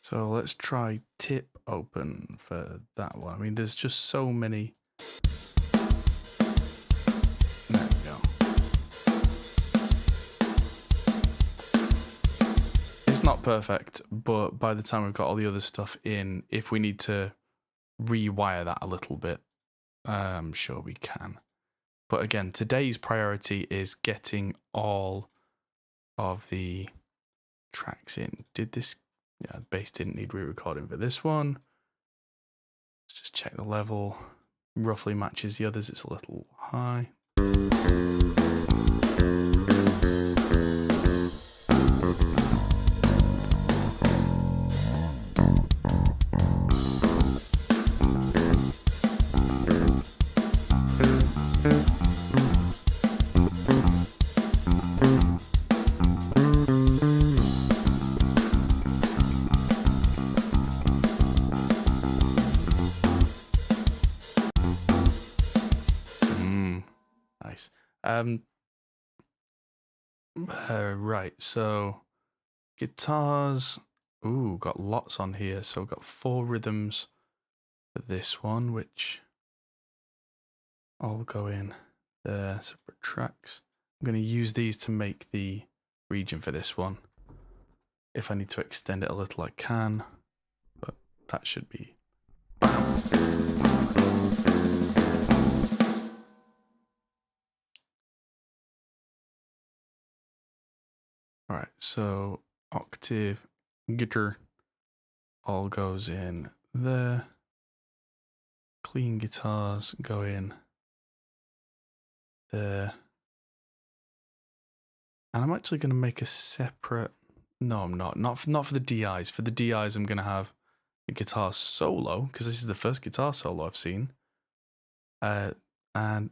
So let's try tip open for that one. I mean, there's just so many. There we go. It's not not perfect, but by the time we've got all the other stuff in, if we need to rewire that a little bit, I'm sure we can. But again, today's priority is getting all of the tracks in. Did this, yeah, bass didn't need re-recording for this one. Let's just check the level. Roughly matches the others, it's a little high. Nice. Right, so guitars. Ooh, got lots on here. So we've got 4 rhythms for this one, which all go in there, separate tracks. I'm going to use these to make the region for this one. If I need to extend it a little, I can, but that should be. All right, so octave, guitar, all goes in there. Clean guitars go in there. And I'm actually going to make a separate. No, I'm not. Not for the DIs. For the DIs, I'm going to have a guitar solo, because this is the first guitar solo I've seen. And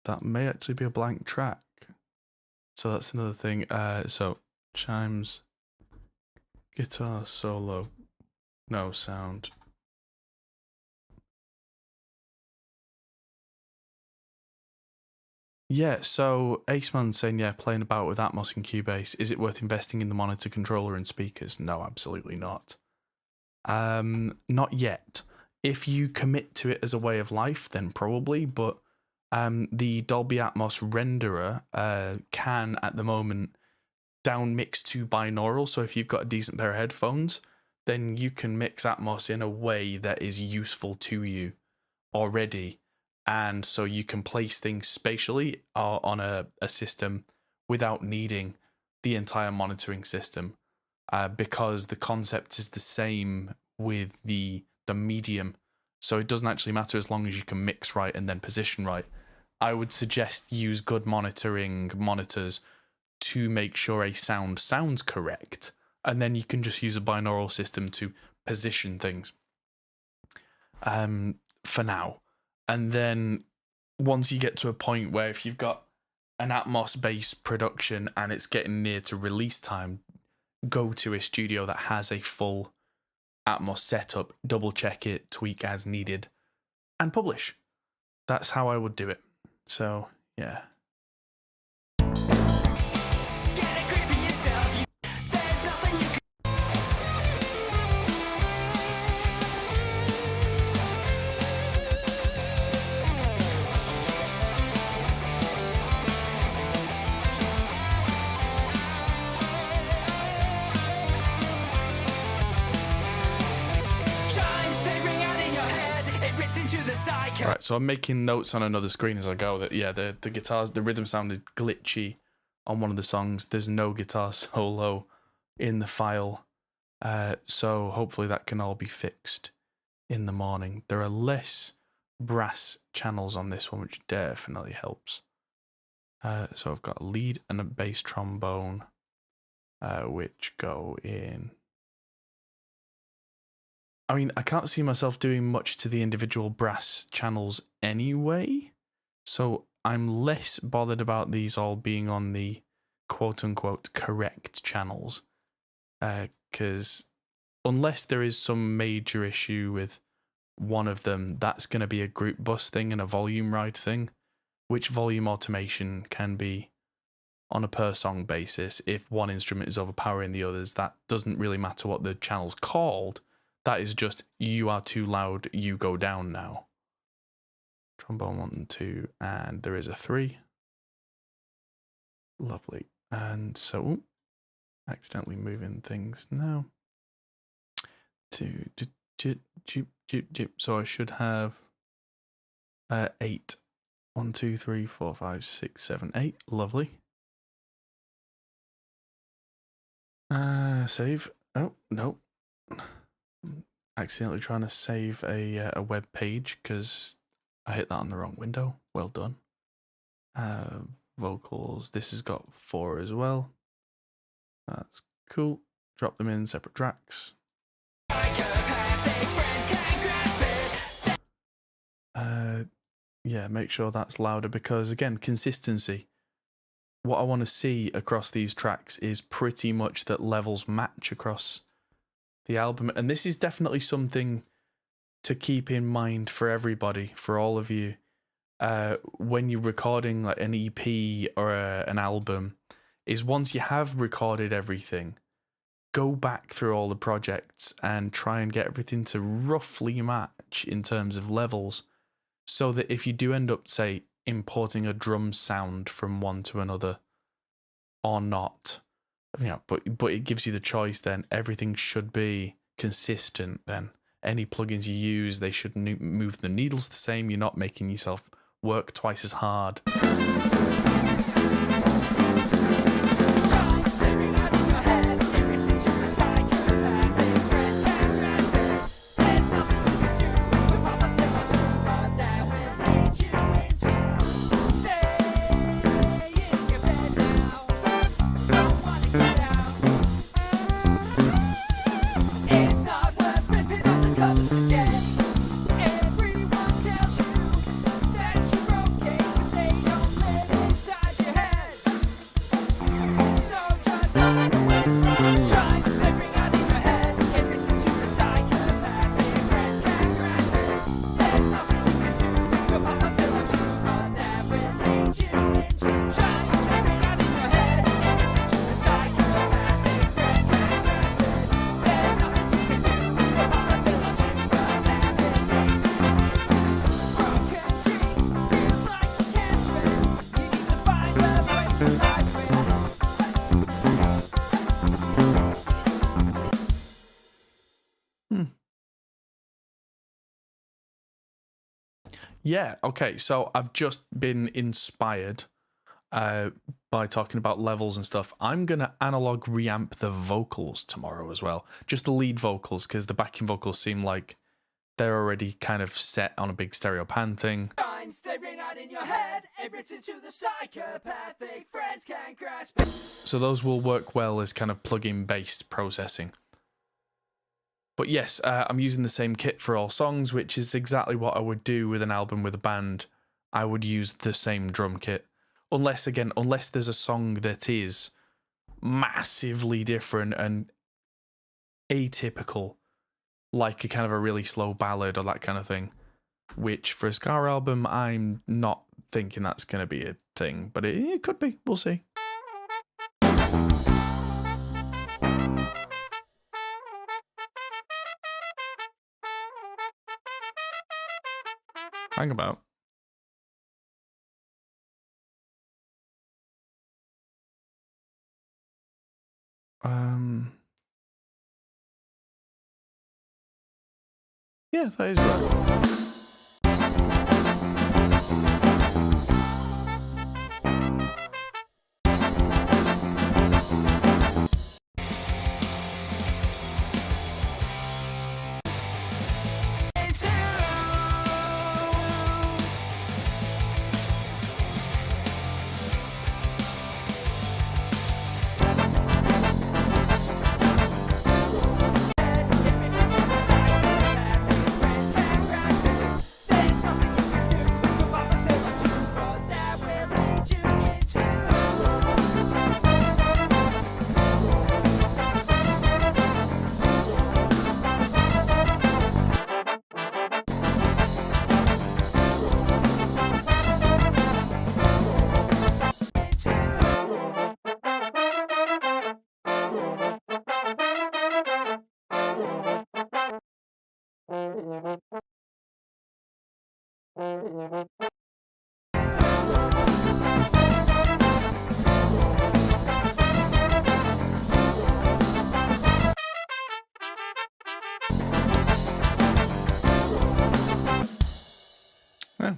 that may actually be a blank track. So that's another thing. So chimes, guitar solo, no sound. Yeah, so Aceman's saying, yeah, playing about with Atmos and Cubase. Is it worth investing in the monitor, controller, and speakers? No, absolutely not. Not yet. If you commit to it as a way of life, then probably, but the Dolby Atmos renderer can, at the moment, down mix to binaural. So if you've got a decent pair of headphones, then you can mix Atmos in a way that is useful to you already. And so you can place things spatially on a system without needing the entire monitoring system, because the concept is the same with the medium. So it doesn't actually matter as long as you can mix right and then position right. I would suggest use good monitoring monitors to make sure a sound sounds correct, and then you can just use a binaural system to position things for now. And then once you get to a point where if you've got an Atmos-based production and it's getting near to release time, go to a studio that has a full Atmos setup, double check it, tweak as needed, and publish. That's how I would do it. So, yeah. Right, so I'm making notes on another screen as I go that, yeah, the guitars, the rhythm sounded glitchy on one of the songs. There's no guitar solo in the file. So hopefully that can all be fixed in the morning. There are less brass channels on this one, which definitely helps. So I've got a lead and a bass trombone, which go in. I mean, I can't see myself doing much to the individual brass channels anyway, so I'm less bothered about these all being on the quote-unquote correct channels, because unless there is some major issue with one of them, that's going to be a group bus thing and a volume ride thing, which volume automation can be on a per song basis. If one instrument is overpowering the others, that doesn't really matter what the channel's called. That is just, you are too loud, you go down now. Trombone 1 and 2, and there is a 3. Lovely. And so, Accidentally moving things now. So I should have 8. 1, 2, 3, 4, 5, 6, 7, 8. Lovely. Save. Oh, no. Accidentally trying to save a web page because I hit that on the wrong window. Well done. Vocals. This has got 4 as well. That's cool. Drop them in separate tracks. Yeah, make sure that's louder because, again, consistency. What I want to see across these tracks is pretty much that levels match across the album. And this is definitely something to keep in mind for everybody, for all of you. When you're recording like an EP or an album, is once you have recorded everything, go back through all the projects and try and get everything to roughly match in terms of levels, so that if you do end up, say, importing a drum sound from one to another or not, but it gives you the choice, then everything should be consistent. Then any plugins you use, they should move the needles the same. You're not making yourself work twice as hard. Yeah, okay, so I've just been inspired by talking about levels and stuff. I'm going to analog reamp the vocals tomorrow as well. Just the lead vocals, because the backing vocals seem like they're already kind of set on a big stereo pan thing. So those will work well as kind of plug-in based processing. But yes, I'm using the same kit for all songs, which is exactly what I would do with an album with a band. I would use the same drum kit. Unless there's a song that is massively different and atypical, like a kind of a really slow ballad or that kind of thing. Which, for a ska album, I'm not thinking that's going to be a thing. But it could be. We'll see. Hang about. Yeah, that is right.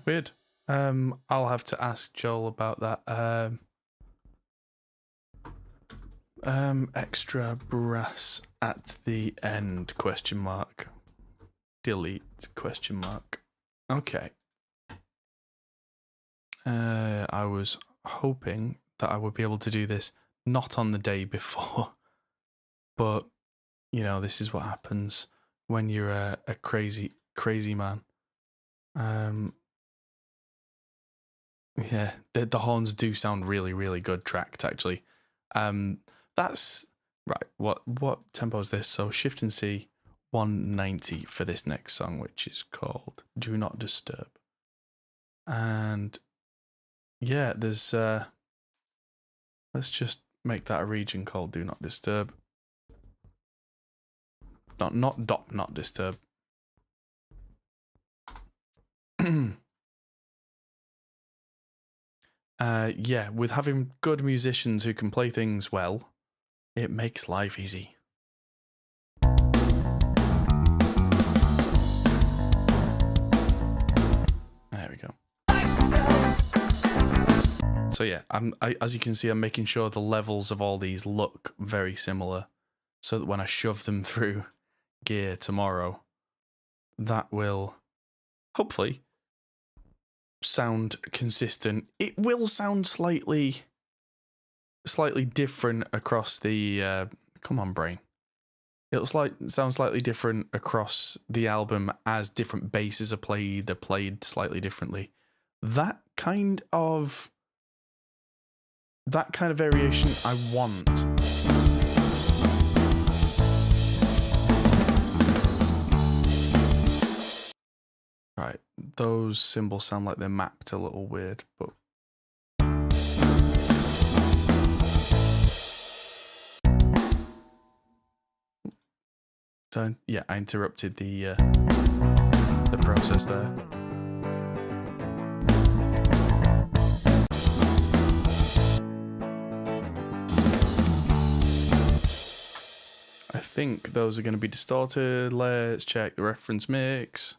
Weird. I'll have to ask Joel about that. Extra brass at the end, question mark. Delete, question mark. Okay. I was hoping that I would be able to do this not on the day before, but, you know, this is what happens when you're a crazy man. Yeah, the horns do sound really, really good tracked, actually. That's right. What tempo is this? So shift and C 190 for this next song, which is called Do Not Disturb. And yeah, there's let's just make that a region called Do Not Disturb. Not disturb. Yeah, with having good musicians who can play things well, it makes life easy. There we go. So yeah, as you can see, I'm making sure the levels of all these look very similar, so that when I shove them through gear tomorrow, that will hopefully sound consistent. It will sound slightly different across the come on brain. It'll sound slightly different across the album as different basses are played. They're played slightly differently. That kind of variation I want. Right, those cymbals sound like they're mapped a little weird, but yeah, I interrupted the process there. I think those are going to be distorted. Let's check the reference mix.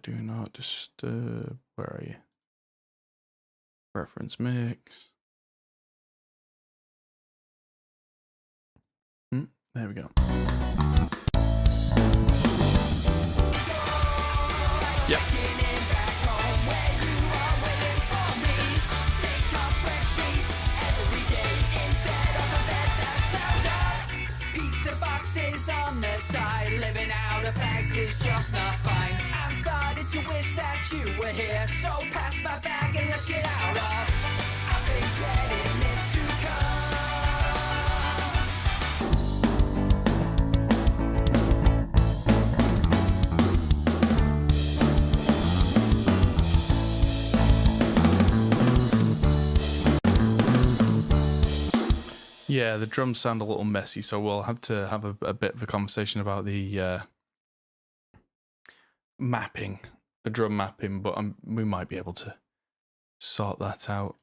Do not disturb. Where are you? Reference mix. There we go. Yeah. Pizza boxes on the side, living out of bags is just not fine. I'm starting to wish that you were here, so pass my bag and let's get out of. I've been dreading this to come. Yeah, the drums sound a little messy, so we'll have to have a bit of a conversation about the mapping, the drum mapping, but we might be able to sort that out.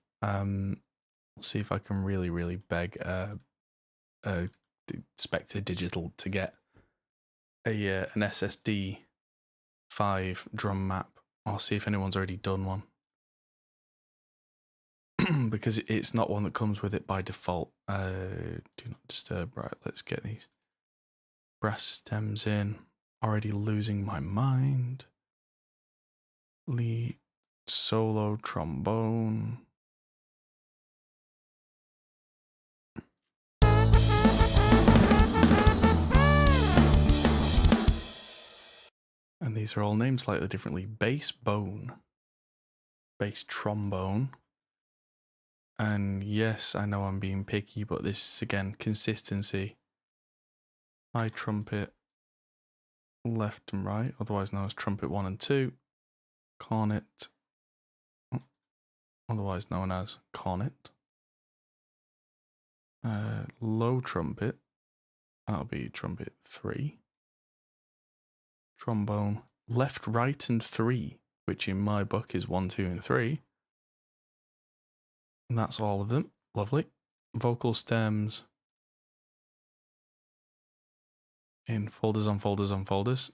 See if I can really beg Spectre Digital to get an SSD 5 drum map. I'll see if anyone's already done one. Because it's not one that comes with it by default. Do not disturb. Right, let's get these brass stems in. Already losing my mind. Lead solo trombone. And these are all named slightly differently. Bass bone. Bass trombone. And yes, I know I'm being picky, but this is, again, consistency. High trumpet, left and right, otherwise known as trumpet 1 and 2. Cornet, otherwise known as cornet. Low trumpet, that'll be trumpet 3. Trombone, left, right, and 3, which in my book is 1, 2, and 3. And that's all of them. Lovely. Vocal stems in folders on folders on folders.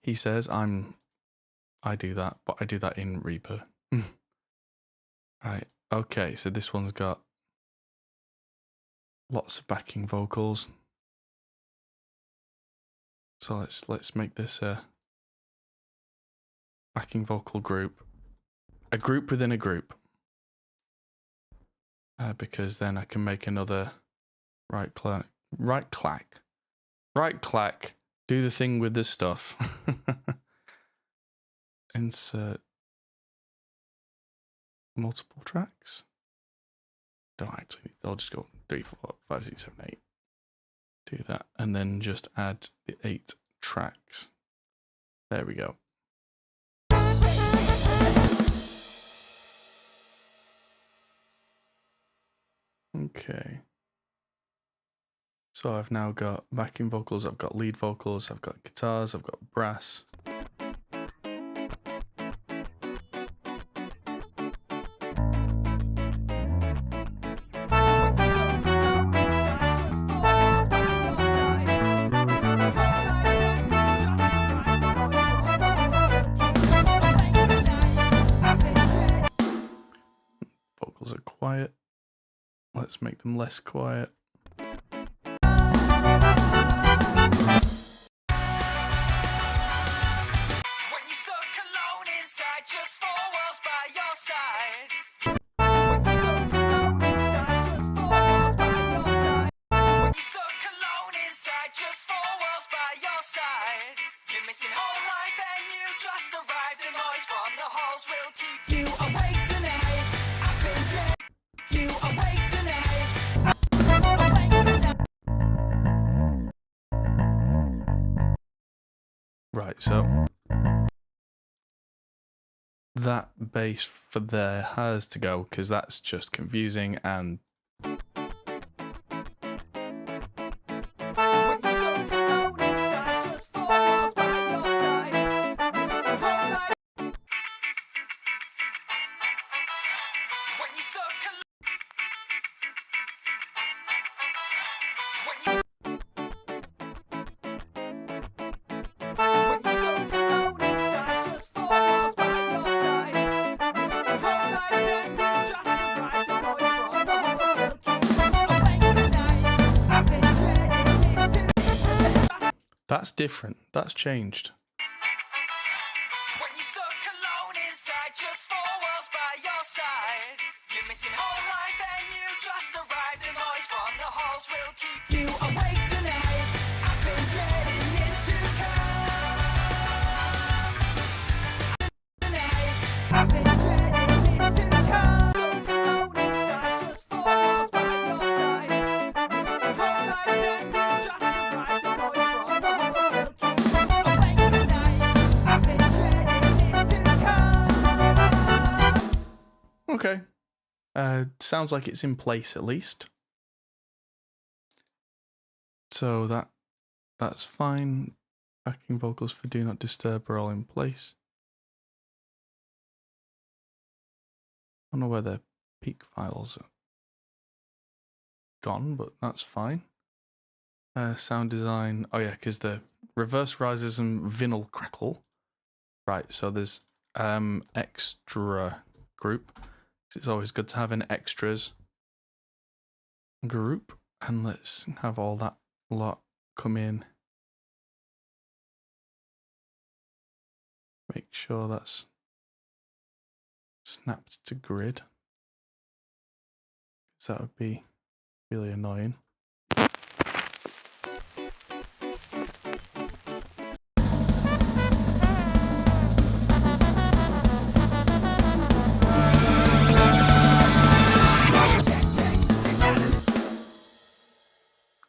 He says I'm I do that, but I do that in Reaper. Right. Okay. So this one's got lots of backing vocals. So let's make this a backing vocal group, a group within a group, because then I can make another right click, do the thing with this stuff. Insert multiple tracks. Don't actually, I'll just go 3, 4, 5, 6, 7, 8. Do that, and then just add the 8 tracks. There we go. Okay. So I've now got backing vocals, I've got lead vocals, I've got guitars, I've got brass. Vocals are quiet. Let's make them less quiet. Right, so that bass for there has to go because that's just confusing and that's different. That's changed. When you're stuck alone inside, just 4 walls by your side. You're missing whole life and you just arrived. The noise from the halls will keep you awake tonight. I've been dreading this to come. Tonight, I've been dreading this to come. Stuck alone inside, just 4 walls by your side. You're missing whole life and you just arrived. The noise from the halls will keep you awake tonight. I've been dreading this to come. Okay. Sounds like it's in place at least. So that's fine. Backing vocals for Do Not Disturb are all in place. I don't know where their peak files are gone, but that's fine. Sound design. Oh yeah, because the reverse rises and vinyl crackle. Right, so there's extra group. It's always good to have an extras group, and let's have all that lot come in. Make sure that's snapped to grid, because that would be really annoying.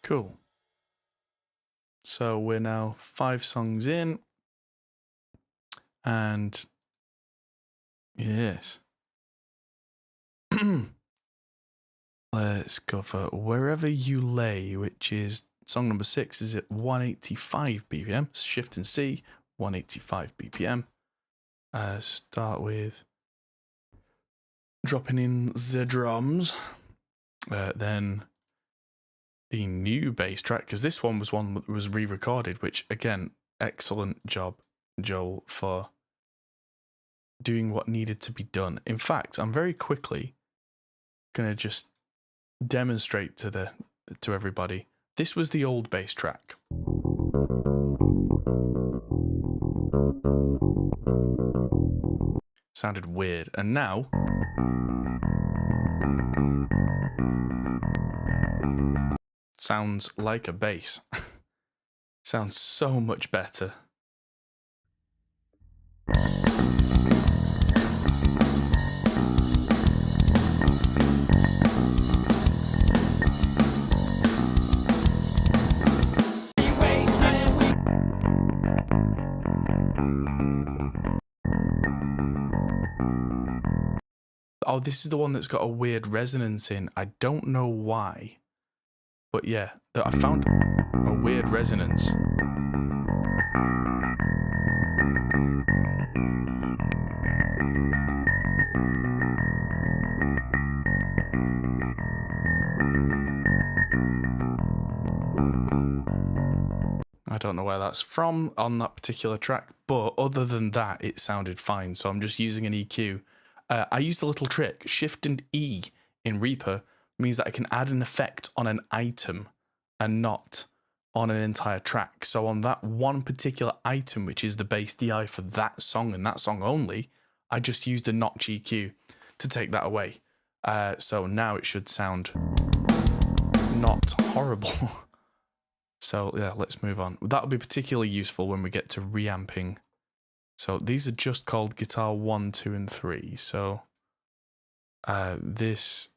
Cool. So we're now 5 songs in, and yes, let's go for Wherever You Lay, which is song number 6. Is at 185 BPM. Shift and C, 185 BPM. Start with dropping in the drums, then the new bass track, because this one was re-recorded, which again, excellent job, Joel, for doing what needed to be done. In fact, I'm very quickly gonna just demonstrate to everybody. This was the old bass track. Sounded weird, and now sounds like a bass. Sounds so much better. Oh, this is the one that's got a weird resonance in. I don't know why. But yeah, I found a weird resonance. I don't know where that's from on that particular track, but other than that, it sounded fine. So I'm just using an EQ. I used a little trick. Shift and E in Reaper means that I can add an effect on an item and not on an entire track. So on that one particular item, which is the bass DI for that song and that song only, I just used a notch EQ to take that away. So now it should sound not horrible. So yeah, let's move on. That'll be particularly useful when we get to reamping. So these are just called guitar 1, 2, and 3. So this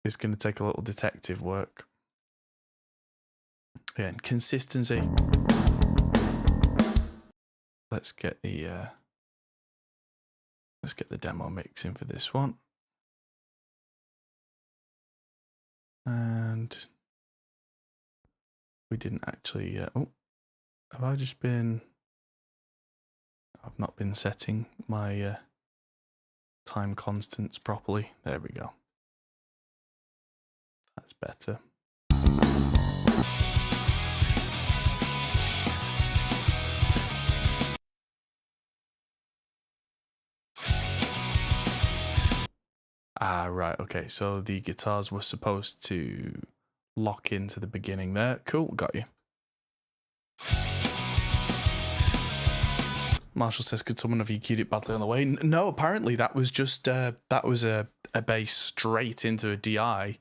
is going to take a little detective work. Again, consistency. Let's get the demo mix in for this one. And we didn't actually. Oh, have I just been? I've not been setting my time constants properly. There we go. That's better. Ah, right. Okay. So the guitars were supposed to lock into the beginning there. Cool. Got you. Marshall says, could someone have EQ'd it badly on the way? No, apparently that was just that was a bass straight into a DI,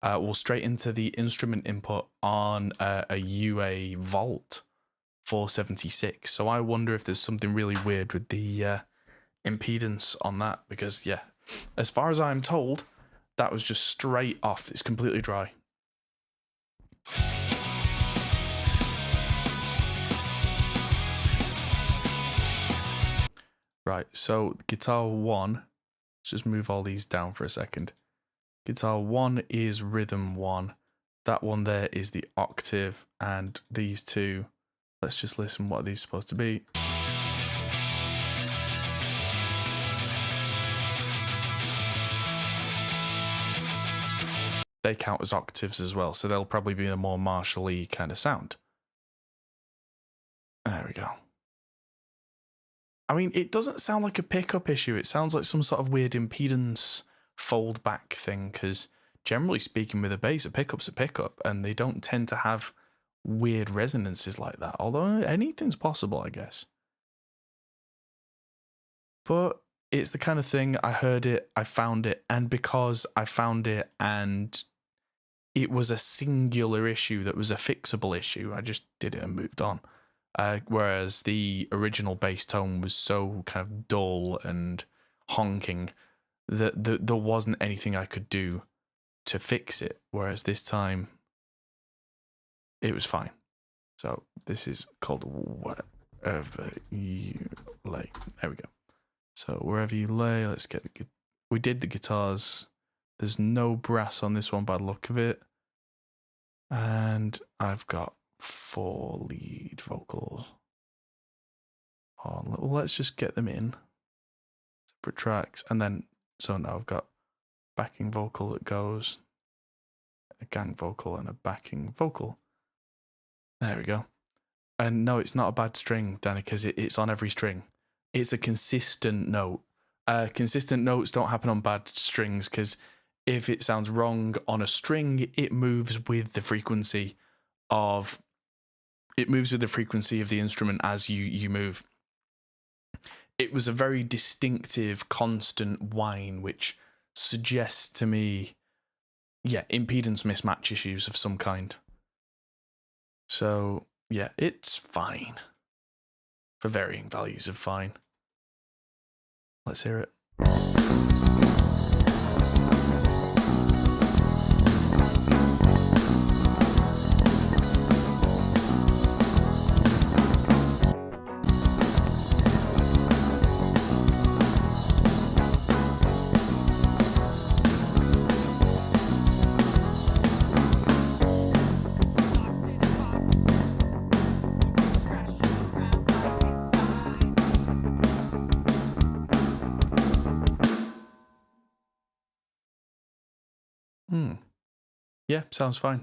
well, straight into the instrument input on a UA Vault 476. So I wonder if there's something really weird with the impedance on that, because yeah, as far as I'm told, that was just straight off. It's completely dry. Right, so guitar 1, let's just move all these down for a second. Guitar 1 is rhythm 1. That one there is the octave, and these two, let's just listen. What are these supposed to be? They count as octaves as well, so they'll probably be a more Marshall-y kind of sound. There we go. I mean, it doesn't sound like a pickup issue. It sounds like some sort of weird impedance fold back thing, because generally speaking with a bass, a pickup's a pickup, and they don't tend to have weird resonances like that, although anything's possible, I guess. But it's the kind of thing, I heard it, I found it, and because I found it and it was a singular issue that was a fixable issue, I just did it and moved on. Whereas the original bass tone was so kind of dull and honking that there wasn't anything I could do to fix it. Whereas this time, it was fine. So this is called Wherever You Lay. There we go. So Wherever You Lay, let's get the... We did the guitars. There's no brass on this one by the look of it. And I've got 4 lead vocals. Well, let's just get them in separate tracks, and then so now I've got backing vocal that goes, a gang vocal and a backing vocal. There we go. And no, it's not a bad string, Danny, because it's on every string. it's a consistent note. Consistent notes don't happen on bad strings, because if it sounds wrong on a string, it moves with the frequency of the instrument as you move. It was a very distinctive, constant whine, which suggests to me, impedance mismatch issues of some kind. So, yeah, it's fine. For varying values of fine. Let's hear it. Yeah, sounds fine.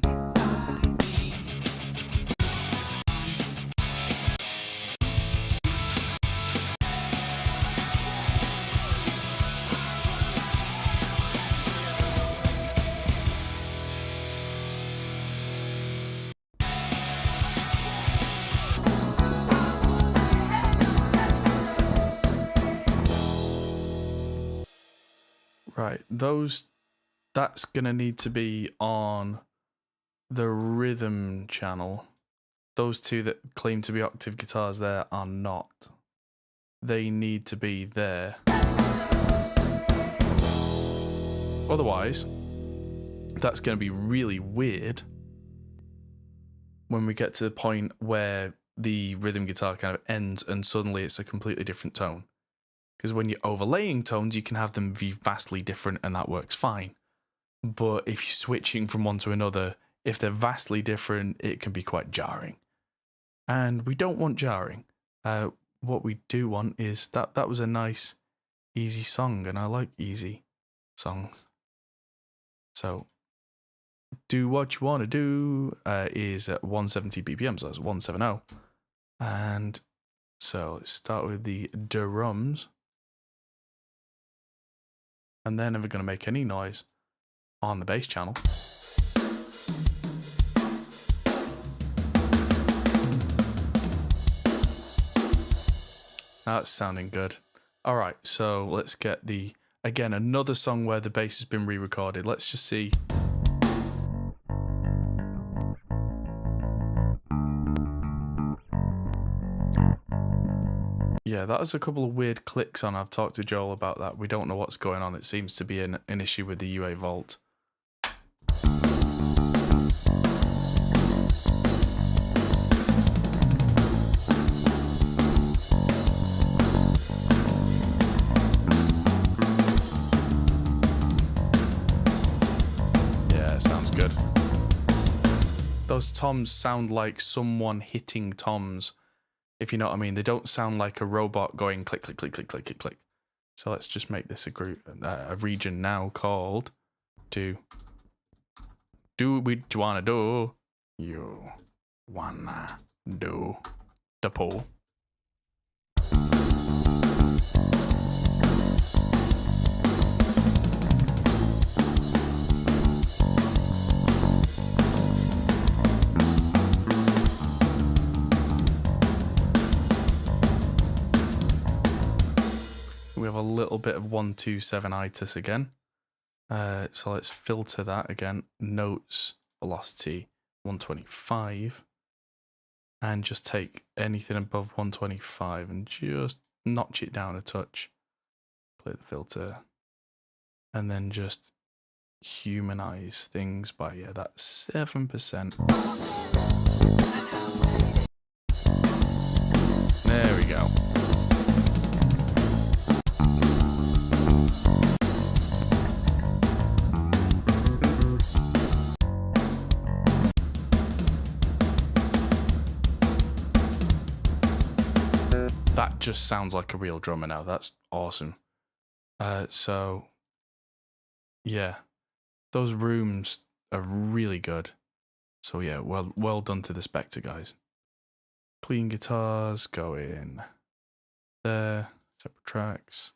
Right, that's gonna need to be on the rhythm channel. Those two that claim to be octave guitars there are not. They need to be there. Otherwise, that's going to be really weird when we get to the point where the rhythm guitar kind of ends and suddenly it's a completely different tone. Because when you're overlaying tones, you can have them be vastly different and that works fine. But if you're switching from one to another, if they're vastly different, it can be quite jarring. And we don't want jarring. What we do want is that was a nice, easy song, and I like easy songs. So, do what you want to do is at 170 BPM, so that's 170. And so let's start with the drums. And they're never going to make any noise on the bass channel. That's sounding good. All right, so let's get again, another song where the bass has been re-recorded. Let's just see. Yeah, that has a couple of weird clicks on. I've talked to Joel about that. We don't know what's going on. It seems to be an issue with the UA Vault. Yeah, sounds good. Those toms sound like someone hitting toms, if you know what I mean. They don't sound like a robot going click, click, click, click, click, click, click. So let's just make this a region now called do what you wanna do. You wanna do the pool. We have a little bit of 127 itis again. So let's filter that again. Notes, velocity, 125. And just take anything above 125 and just notch it down a touch. Clear the filter. And then just humanize things by, that 7%. There we go. That just sounds like a real drummer now. That's awesome. So, yeah, those rooms are really good. So yeah, well done to the Spectre guys. Clean guitars go in there. Separate tracks.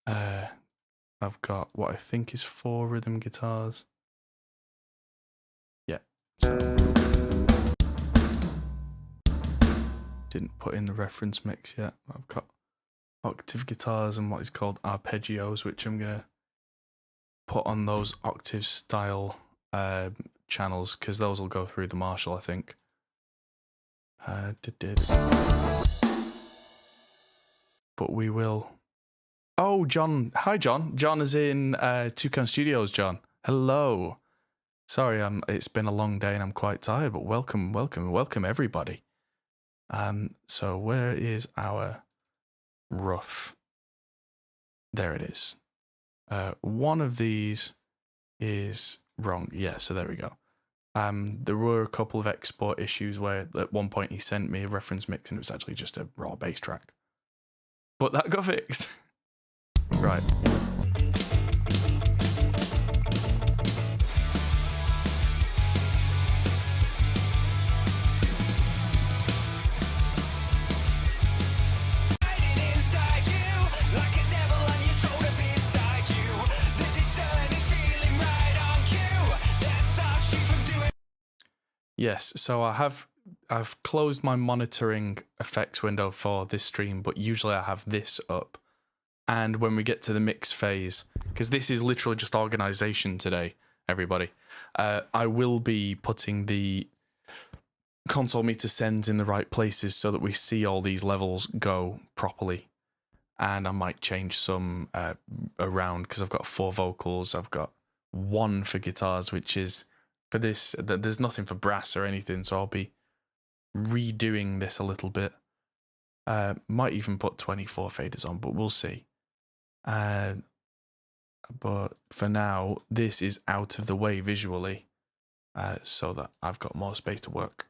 I've got what I think is 4 rhythm guitars. Yeah. So didn't put in the reference mix yet. I've got octave guitars and what is called arpeggios, which I'm gonna put on those octave style channels because those will go through the Marshall, I think. But we will. Oh, John. Hi, John. John is in Toucan Studios, John. Hello. Sorry, it's been a long day and I'm quite tired, but welcome everybody. So where is our rough? There it is. One of these is wrong. Yeah, so there we go. There were a couple of export issues where at one point he sent me a reference mix and it was actually just a raw bass track. But that got fixed. Right. Yes, so I've closed my monitoring effects window for this stream, but usually I have this up. And when we get to the mix phase, because this is literally just organization today, everybody, I will be putting the console meter sends in the right places so that we see all these levels go properly. And I might change some around because I've got 4 vocals. I've got 1 for guitars, which is for this. There's nothing for brass or anything, so I'll be redoing this a little bit. Might even put 24 faders on, but we'll see. But for now, this is out of the way visually, so that I've got more space to work.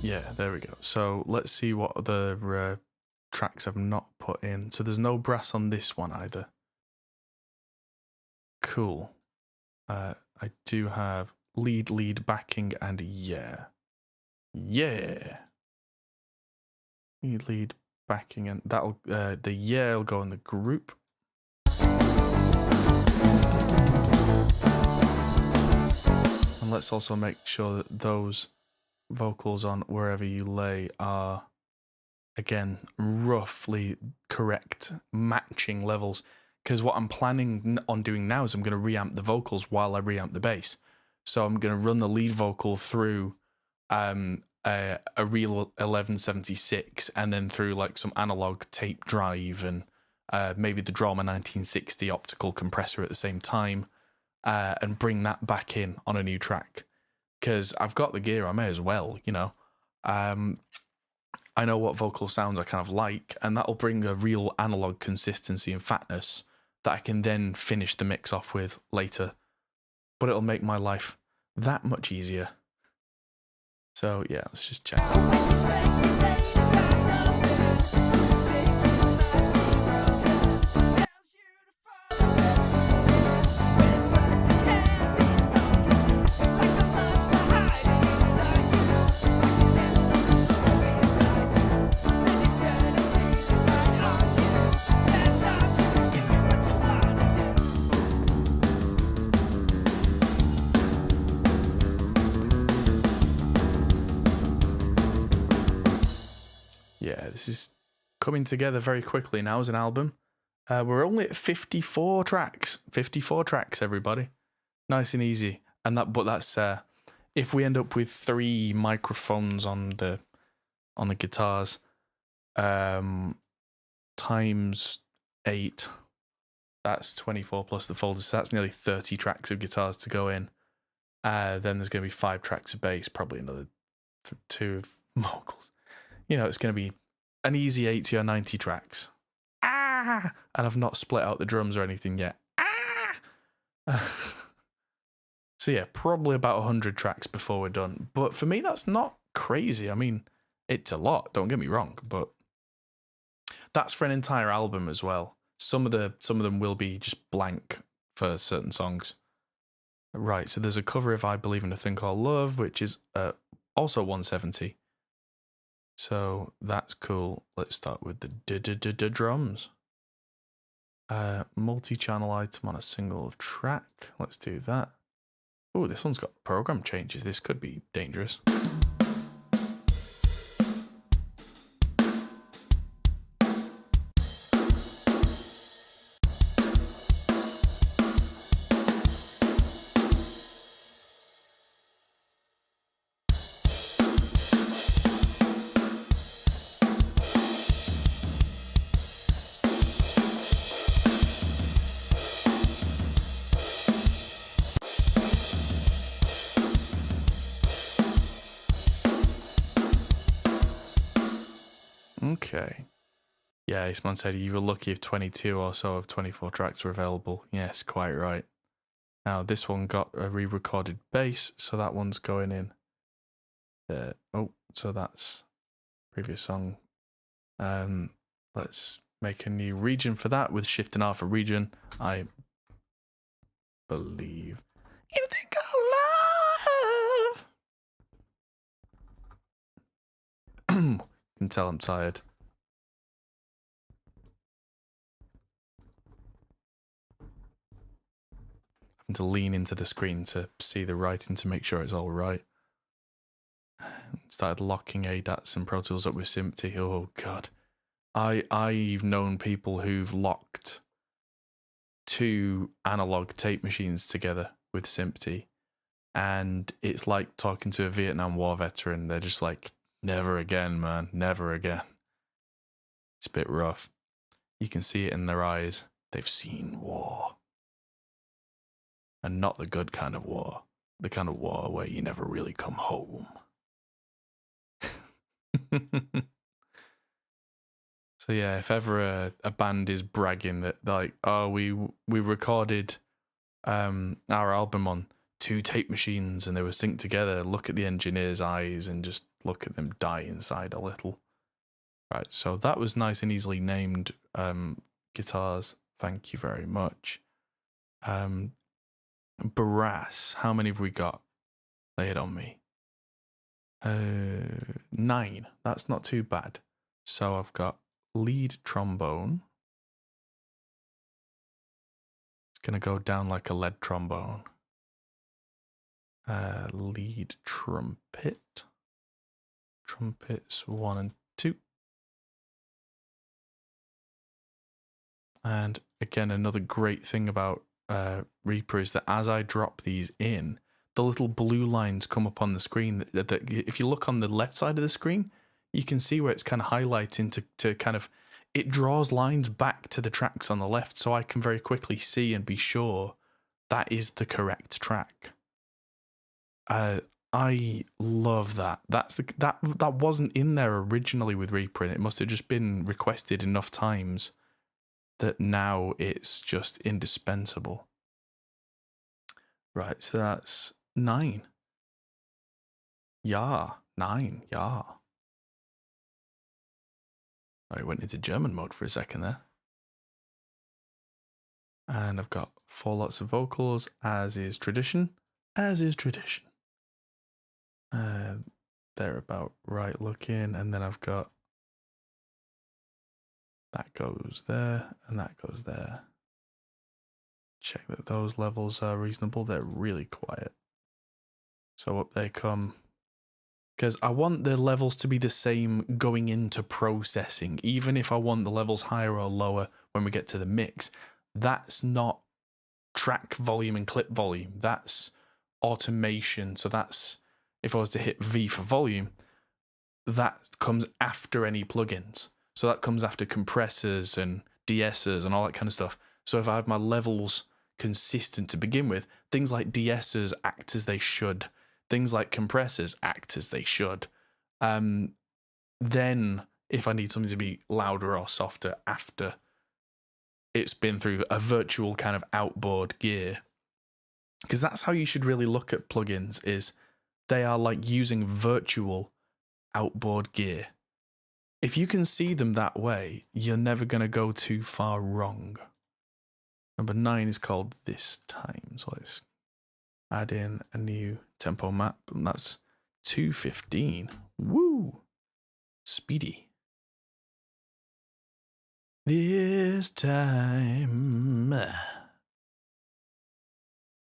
Yeah, there we go. So let's see what other tracks I've not put in. So there's no brass on this one either. Cool. I do have lead backing and yeah. Lead backing and that'll the yeah will go in the group. And let's also make sure that those vocals on Wherever You Lay are again roughly correct matching levels. Because what I'm planning on doing now is I'm going to reamp the vocals while I reamp the bass. So I'm going to run the lead vocal through a real 1176 and then through like some analog tape drive and maybe the Drama 1960 optical compressor at the same time and bring that back in on a new track. Because I've got the gear, I may as well, you know. I know what vocal sounds I kind of like, and that'll bring a real analog consistency and fatness that I can then finish the mix off with later. But it'll make my life that much easier. So yeah, let's just check. Yeah, this is coming together very quickly now as an album. We're only at 54 tracks. 54 tracks, everybody. Nice and easy. And that's if we end up with 3 microphones on the guitars, times 8, that's 24 plus the folders. So that's nearly 30 tracks of guitars to go in. Then there's going to be 5 tracks of bass, probably another 2 of vocals. You know, it's going to be an easy 80 or 90 tracks. And I've not split out the drums or anything yet. So yeah, probably about 100 tracks before we're done. But for me, that's not crazy. I mean, it's a lot, don't get me wrong, but that's for an entire album as well. Some of them will be just blank for certain songs. Right, so there's a cover of I Believe in a Thing Called Love, which is also 170. So that's cool. Let's start with the drums. Multi-channel item on a single track. Let's do that. Oh, this one's got program changes. This could be dangerous. Okay. Yeah, Eastman said you were lucky if 22 or so of 24 tracks were available. Yes, quite right. Now, this one got a re-recorded bass, so that one's going in. So that's previous song. Let's make a new region for that with Shift and R for region. I believe you think I love. You can tell I'm tired. Having to lean into the screen to see the writing to make sure it's all right. Started locking ADATs and Pro Tools up with SMPTE. Oh god, I've known people who've locked 2 analog tape machines together with SMPTE, and it's like talking to a Vietnam War veteran. They're just like, never again, man, never again. It's a bit rough. You can see it in their eyes. They've seen war, and not the good kind of war. The kind of war where you never really come home. So yeah, if ever a band is bragging that like, oh, we recorded our album on 2 tape machines and they were synced together, look at the engineer's eyes and just look at them die inside a little. Right, so that was nice and easily named guitars. Thank you very much. Brass, how many have we got? Lay it on me. 9. That's not too bad. So I've got lead trombone. It's going to go down like a lead trombone. Lead trumpet. Trumpets 1 and 2. And again, another great thing about Reaper is that as I drop these in, the little blue lines come up on the screen. That if you look on the left side of the screen, you can see where it's kind of highlighting to kind of, it draws lines back to the tracks on the left, so I can very quickly see and be sure that is the correct track. I love that. That wasn't in there originally with Reaper, and it must have just been requested enough times that now it's just indispensable. Right, so that's 9. Yeah, 9, yeah. I went into German mode for a second there. And I've got 4 lots of vocals, as is tradition. As is tradition. They're about right looking, and then I've got that goes there, and that goes there. Check that those levels are reasonable. They're really quiet. So up they come. Because I want the levels to be the same going into processing. Even if I want the levels higher or lower when we get to the mix, that's not track volume and clip volume. That's automation. So that's, if I was to hit V for volume, that comes after any plugins. So that comes after compressors and de-essers and all that kind of stuff. So if I have my levels consistent to begin with, things like de-essers act as they should. Things like compressors act as they should. Then, if I need something to be louder or softer after it's been through a virtual kind of outboard gear, because that's how you should really look at plugins, is they are like using virtual outboard gear. If you can see them that way, you're never going to go too far wrong. Number 9 is called This Time. So let's add in a new tempo map, and that's 2:15. Woo! Speedy. This time.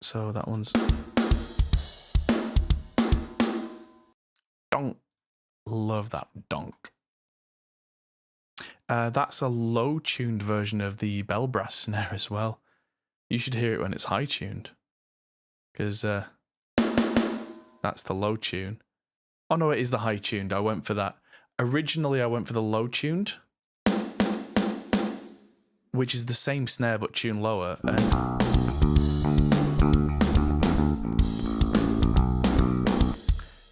So that one's donk. Love that donk. That's a low tuned version of the bell brass snare as well. You should hear it when it's high tuned, because that's the low tune. Oh no, it is the high tuned. I went for that. Originally, I went for the low tuned, which is the same snare but tuned lower.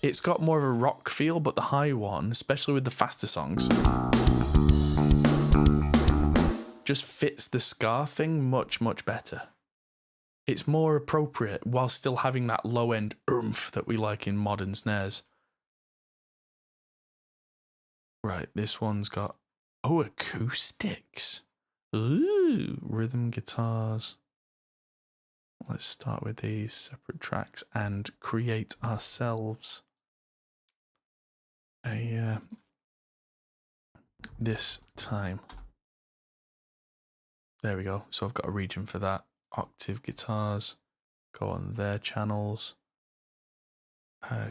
It's got more of a rock feel, but the high one, especially with the faster songs, just fits the ska thing much, much better. It's more appropriate while still having that low end oomph that we like in modern snares. Right, this one's got, acoustics. Ooh, rhythm guitars. Let's start with these separate tracks and create ourselves a this time. There we go. So I've got a region for that. Octave guitars, go on their channels.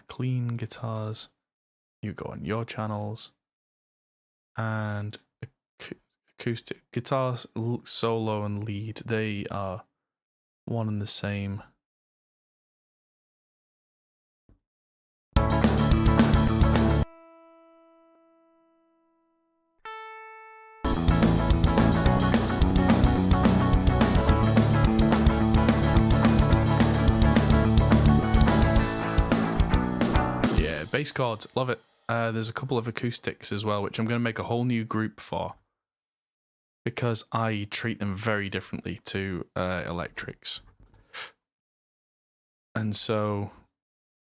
Clean guitars, you go on your channels. And acoustic guitars, solo and lead, they are one and the same. Yeah, bass chords, love it. There's a couple of acoustics as well, which I'm going to make a whole new group for, because I treat them very differently to electrics. And so,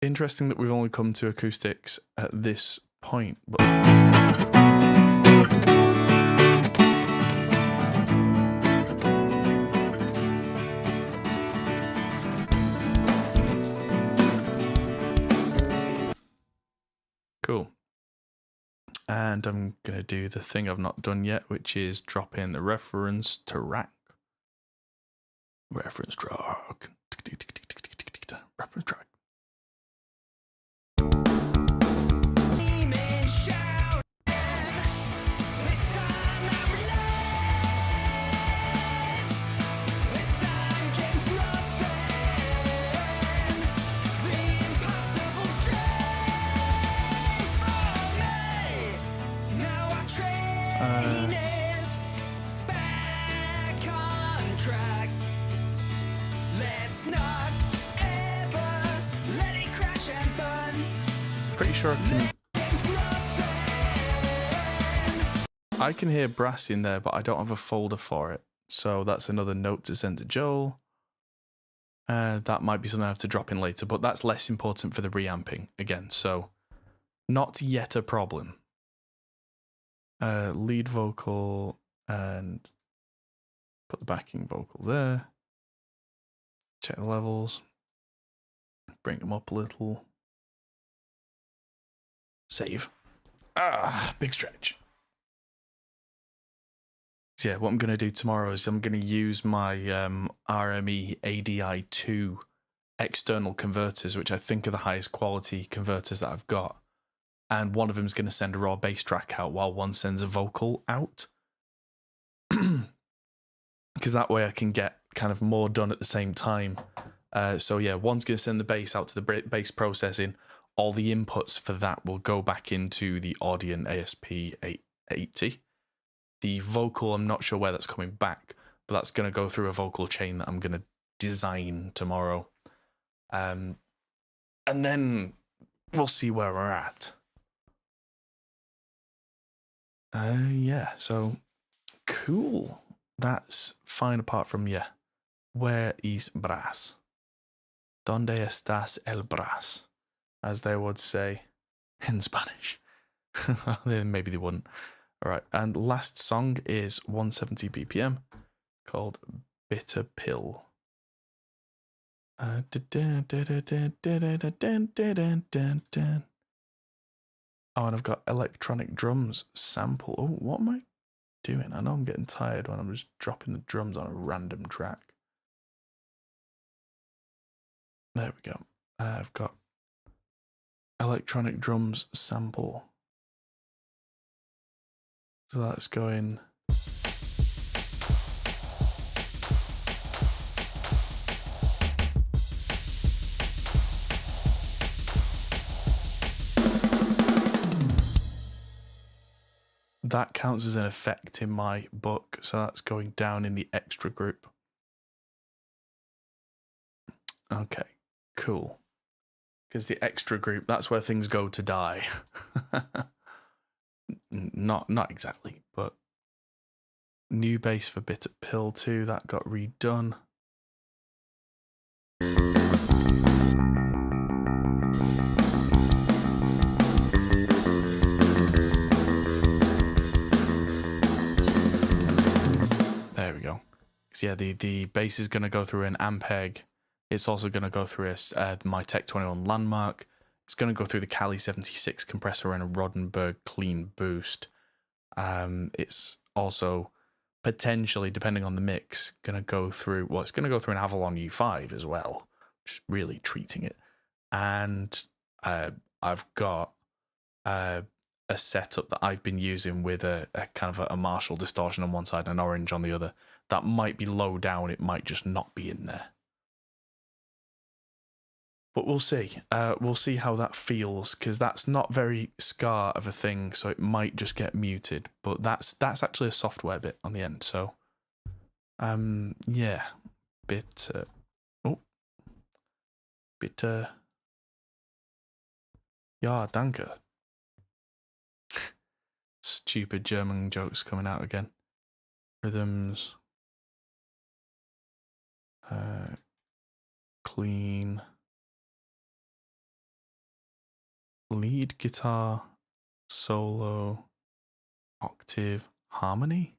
interesting that we've only come to acoustics at this point. But cool. And I'm going to do the thing I've not done yet, which is drop in the reference track. Reference track. Reference track. Pretty sure I can hear brass in there, but I don't have a folder for it. So that's another note to send to Joel. That might be something I have to drop in later, but that's less important for the reamping again. So not yet a problem. Lead vocal and put the backing vocal there. Check the levels. Bring them up a little. Save. Big stretch. So yeah, what I'm going to do tomorrow is I'm going to use my RME ADI2 external converters, which I think are the highest quality converters that I've got. And one of them is going to send a raw bass track out while one sends a vocal out. Because that way I can get kind of more done at the same time. So yeah, one's going to send the bass out to the bass processing. All the inputs for that will go back into the Audient ASP 880. The vocal, I'm not sure where that's coming back, but that's going to go through a vocal chain that I'm going to design tomorrow. And then we'll see where we're at. Yeah, so cool. That's fine apart from, yeah. Where is brass? Donde estás el brass? As they would say in Spanish. Maybe they wouldn't. All right, and last song is 170 BPM called Bitter Pill. Oh, and I've got electronic drums sample. Oh, what am I doing? I know I'm getting tired when I'm just dropping the drums on a random track. There we go. I've got electronic drums sample. So that's going. That counts as an effect in my book, so that's going down in the extra group. Okay, cool. Because the extra group, that's where things go to die. Not exactly, but new bass for Bitter Pill 2, that got redone. There we go. So yeah, the bass is going to go through an Ampeg. It's also going to go through my Tech 21 Landmark. It's going to go through the Cali 76 compressor and a Rodenberg clean boost. It's also potentially, depending on the mix, going to go through, well, it's going to go through an Avalon U5 as well, which is really treating it. And I've got a setup that I've been using with a kind of a Marshall distortion on one side and an orange on the other. That might be low down, it might just not be in there. But we'll see. We'll see how that feels, because that's not very Ska of a thing, so it might just get muted. But that's actually a software bit on the end, so yeah, bitter. Ja, danke. Stupid German jokes coming out again. Rhythms. Clean. Lead guitar, solo, octave, harmony.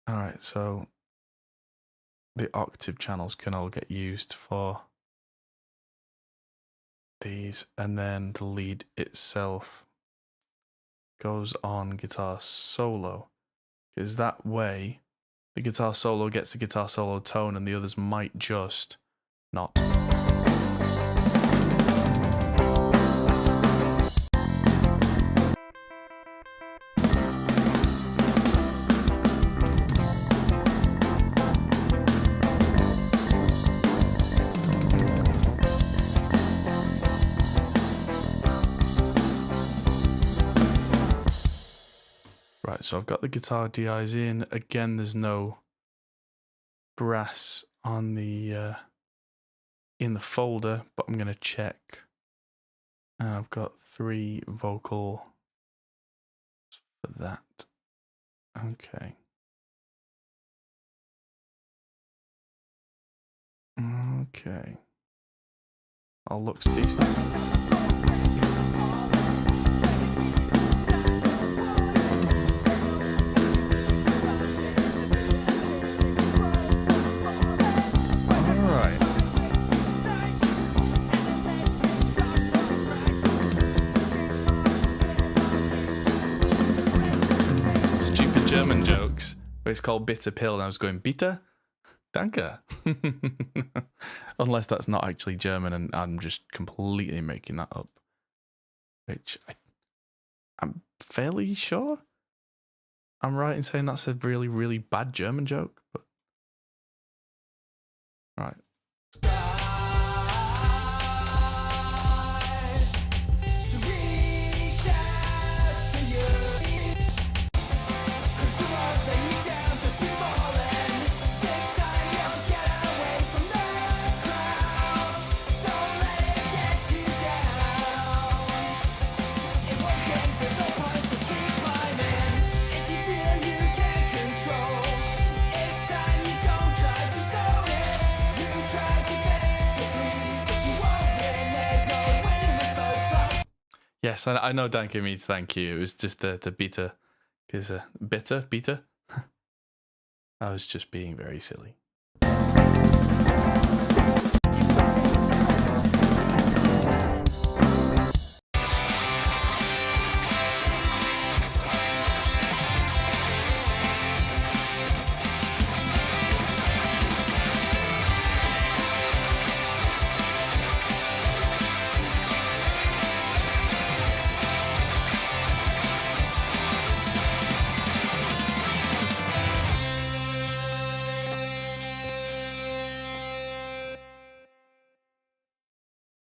All right, so the octave channels can all get used for these, and then the lead itself goes on guitar solo, because that way the guitar solo gets a guitar solo tone and the others might just not. Right, so I've got the guitar DIs in. Again, there's no brass on the in the folder, but I'm gonna check. And I've got 3 vocal for that. Okay. Okay. All looks decent. German jokes, but it's called Bitter Pill, and I was going, Bitter? Danke. Unless that's not actually German and I'm just completely making that up. Which I'm fairly sure I'm right in saying that's a really, really bad German joke, but right. Yes, I know danke means thank you. It was just the bitter, because bitter. I was just being very silly.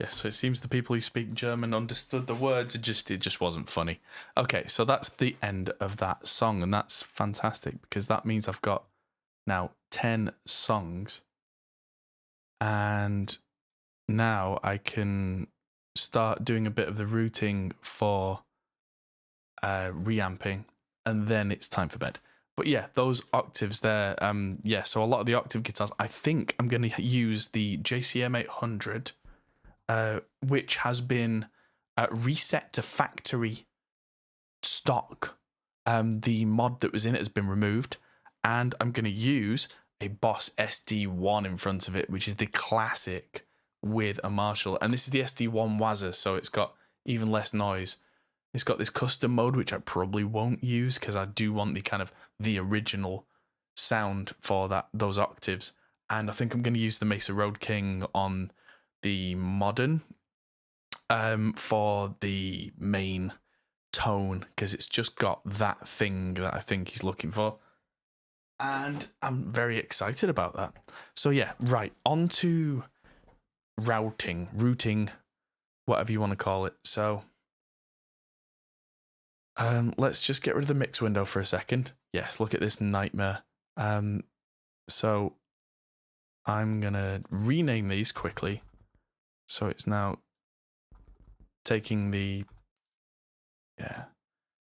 Yeah, so it seems the people who speak German understood the words. It just wasn't funny. Okay, so that's the end of that song, and that's fantastic because that means I've got now 10 songs, and now I can start doing a bit of the routing for reamping, and then it's time for bed. But yeah, those octaves there, so a lot of the octave guitars, I think I'm going to use the JCM 800, which has been reset to factory stock. The mod that was in it has been removed, and I'm going to use a Boss SD1 in front of it, which is the classic with a Marshall. And this is the SD1 Wazza, so it's got even less noise. It's got this custom mode, which I probably won't use because I do want the kind of the original sound for those octaves. And I think I'm going to use the Mesa Road King on the modern for the main tone, because it's just got that thing that I think he's looking for. And I'm very excited about that. So yeah, right, on to routing, whatever you want to call it. So let's just get rid of the mix window for a second. Yes, look at this nightmare. So I'm gonna rename these quickly. So it's now taking the,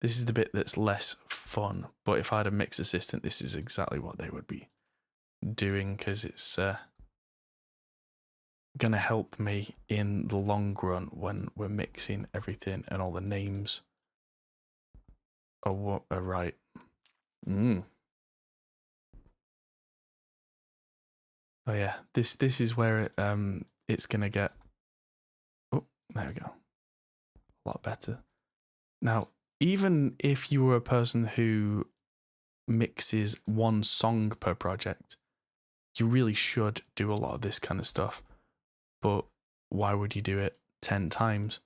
this is the bit that's less fun. But if I had a mix assistant, this is exactly what they would be doing, because it's gonna help me in the long run when we're mixing everything and all the names are right. Oh yeah, this is where it's gonna get. Oh, there we go. A lot better. Now, even if you were a person who mixes one song per project, you really should do a lot of this kind of stuff. But why would you do it 10 times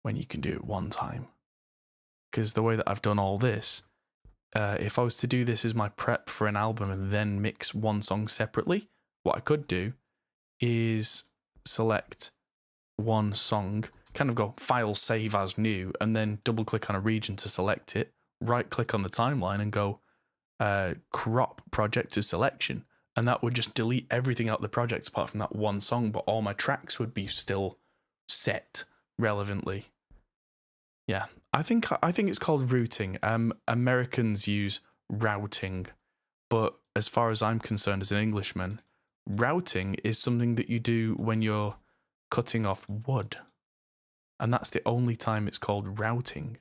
when you can do it one time? Because the way that I've done all this, if I was to do this as my prep for an album and then mix one song separately, what I could do is select one song, kind of go file save as new, and then double click on a region to select it, right click on the timeline and go crop project to selection. And that would just delete everything out of the project apart from that one song, but all my tracks would be still set relevantly. Yeah, I think it's called routing. Americans use routing, but as far as I'm concerned as an Englishman, routing is something that you do when you're cutting off wood. And that's the only time it's called routing.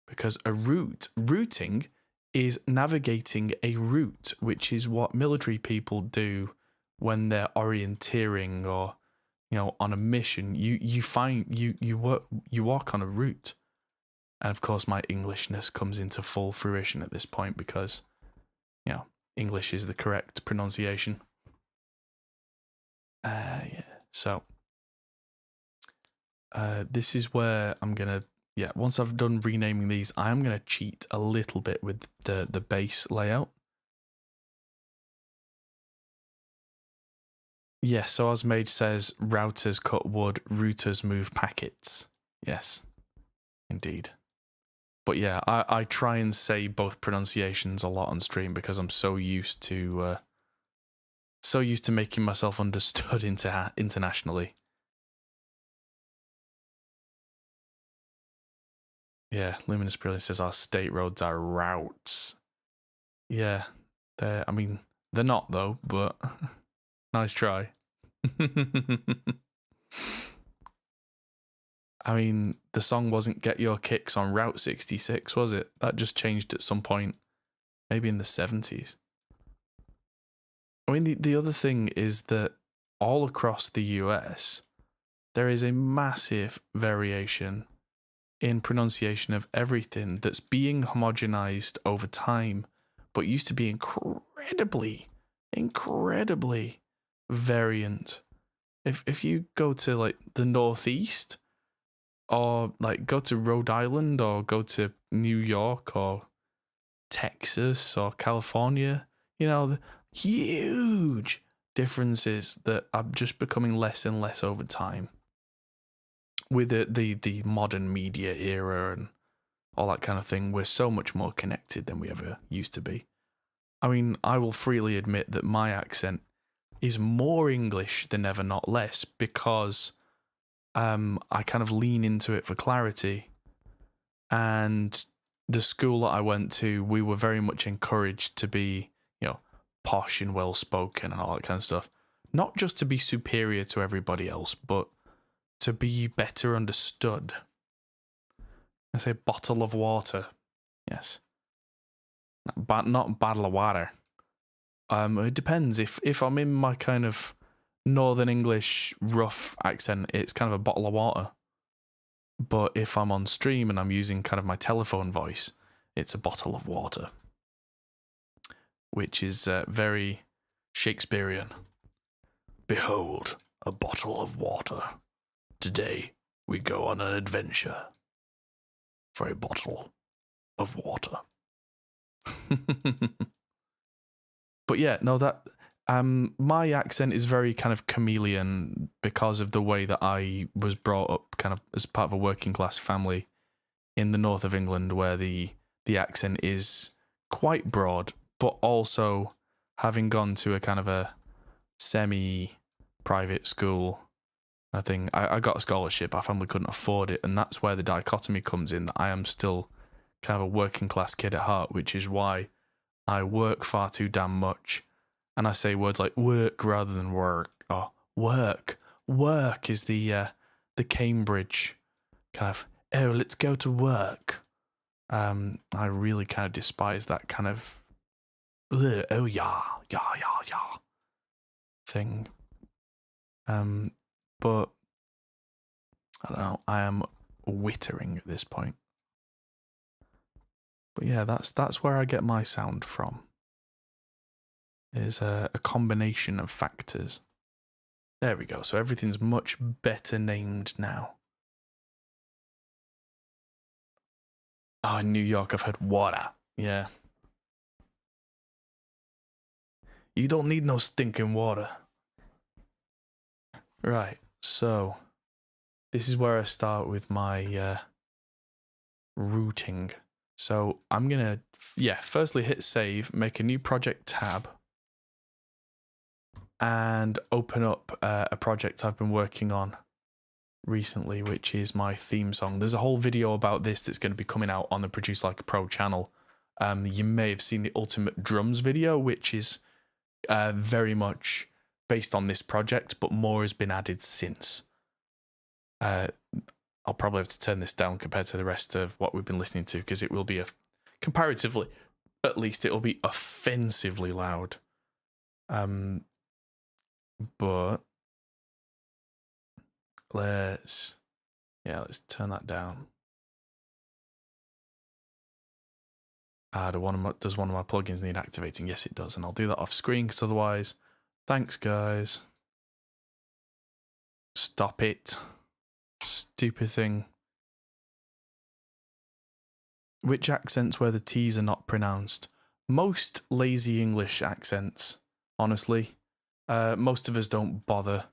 Because routing is navigating a route, which is what military people do when they're orienteering or, on a mission. You walk on a route. And of course my Englishness comes into full fruition at this point because, English is the correct pronunciation. So this is where I'm gonna, once I've done renaming these, I'm gonna cheat a little bit with the bass layout. Yes, so as Mage says, routers cut wood, routers move packets. Yes, indeed. But yeah, I try and say both pronunciations a lot on stream because I'm so used to making myself understood internationally. Yeah, Luminous Brilliance says our state roads are routes. Yeah, they're not though, but nice try. I mean, the song wasn't Get Your Kicks on Route 66, was it? That just changed at some point, maybe in the 70s. I mean, the other thing is that all across the US, there is a massive variation in pronunciation of everything that's being homogenized over time, but used to be incredibly variant. If you go to like the Northeast, or like go to Rhode Island, or go to New York, or Texas, or California, the huge differences that are just becoming less and less over time. with the modern media era and all that kind of thing, we're so much more connected than we ever used to be. I mean, I will freely admit that my accent is more English than ever, not less, because I kind of lean into it for clarity. And the school that I went to, we were very much encouraged to be, posh and well-spoken and all that kind of stuff. Not just to be superior to everybody else, but to be better understood. I say bottle of water. Yes. But not bottle of water. It depends. If I'm in my kind of Northern English rough accent, it's kind of a bottle of water. But if I'm on stream and I'm using kind of my telephone voice, it's a bottle of water. Which is very Shakespearean. Behold, a bottle of water. Today we go on an adventure for a bottle of water. But yeah, no, that my accent is very kind of chameleon because of the way that I was brought up kind of as part of a working class family in the north of England, where the accent is quite broad, but also having gone to a kind of a semi-private school, I think I got a scholarship. Our family couldn't afford it, and that's where the dichotomy comes in, that I am still kind of a working class kid at heart, which is why I work far too damn much. And I say words like work rather than work, or work. Work is the Cambridge kind of, oh, let's go to work. I really kind of despise that kind of, oh yeah thing. But I don't know, I am wittering at this point. But yeah, that's where I get my sound from. Is a combination of factors. There we go. So everything's much better named now. Oh, in New York, I've heard water. Yeah. You don't need no stinking water. Right. So this is where I start with my routing. So I'm going to, firstly hit save, make a new project tab, and open up a project I've been working on recently, which is my theme song. There's a whole video about this that's going to be coming out on the Produce Like a Pro channel. You may have seen the Ultimate Drums video, which is very much based on this project, but more has been added since. I'll probably have to turn this down compared to the rest of what we've been listening to, because it will be comparatively, at least it'll be offensively loud. But let's turn that down. Does one of my plugins need activating? Yes, it does, and I'll do that off screen, because otherwise, thanks guys. Stop it. Stupid thing. Which accents where the T's are not pronounced? Most lazy English accents, honestly. Most of us don't bother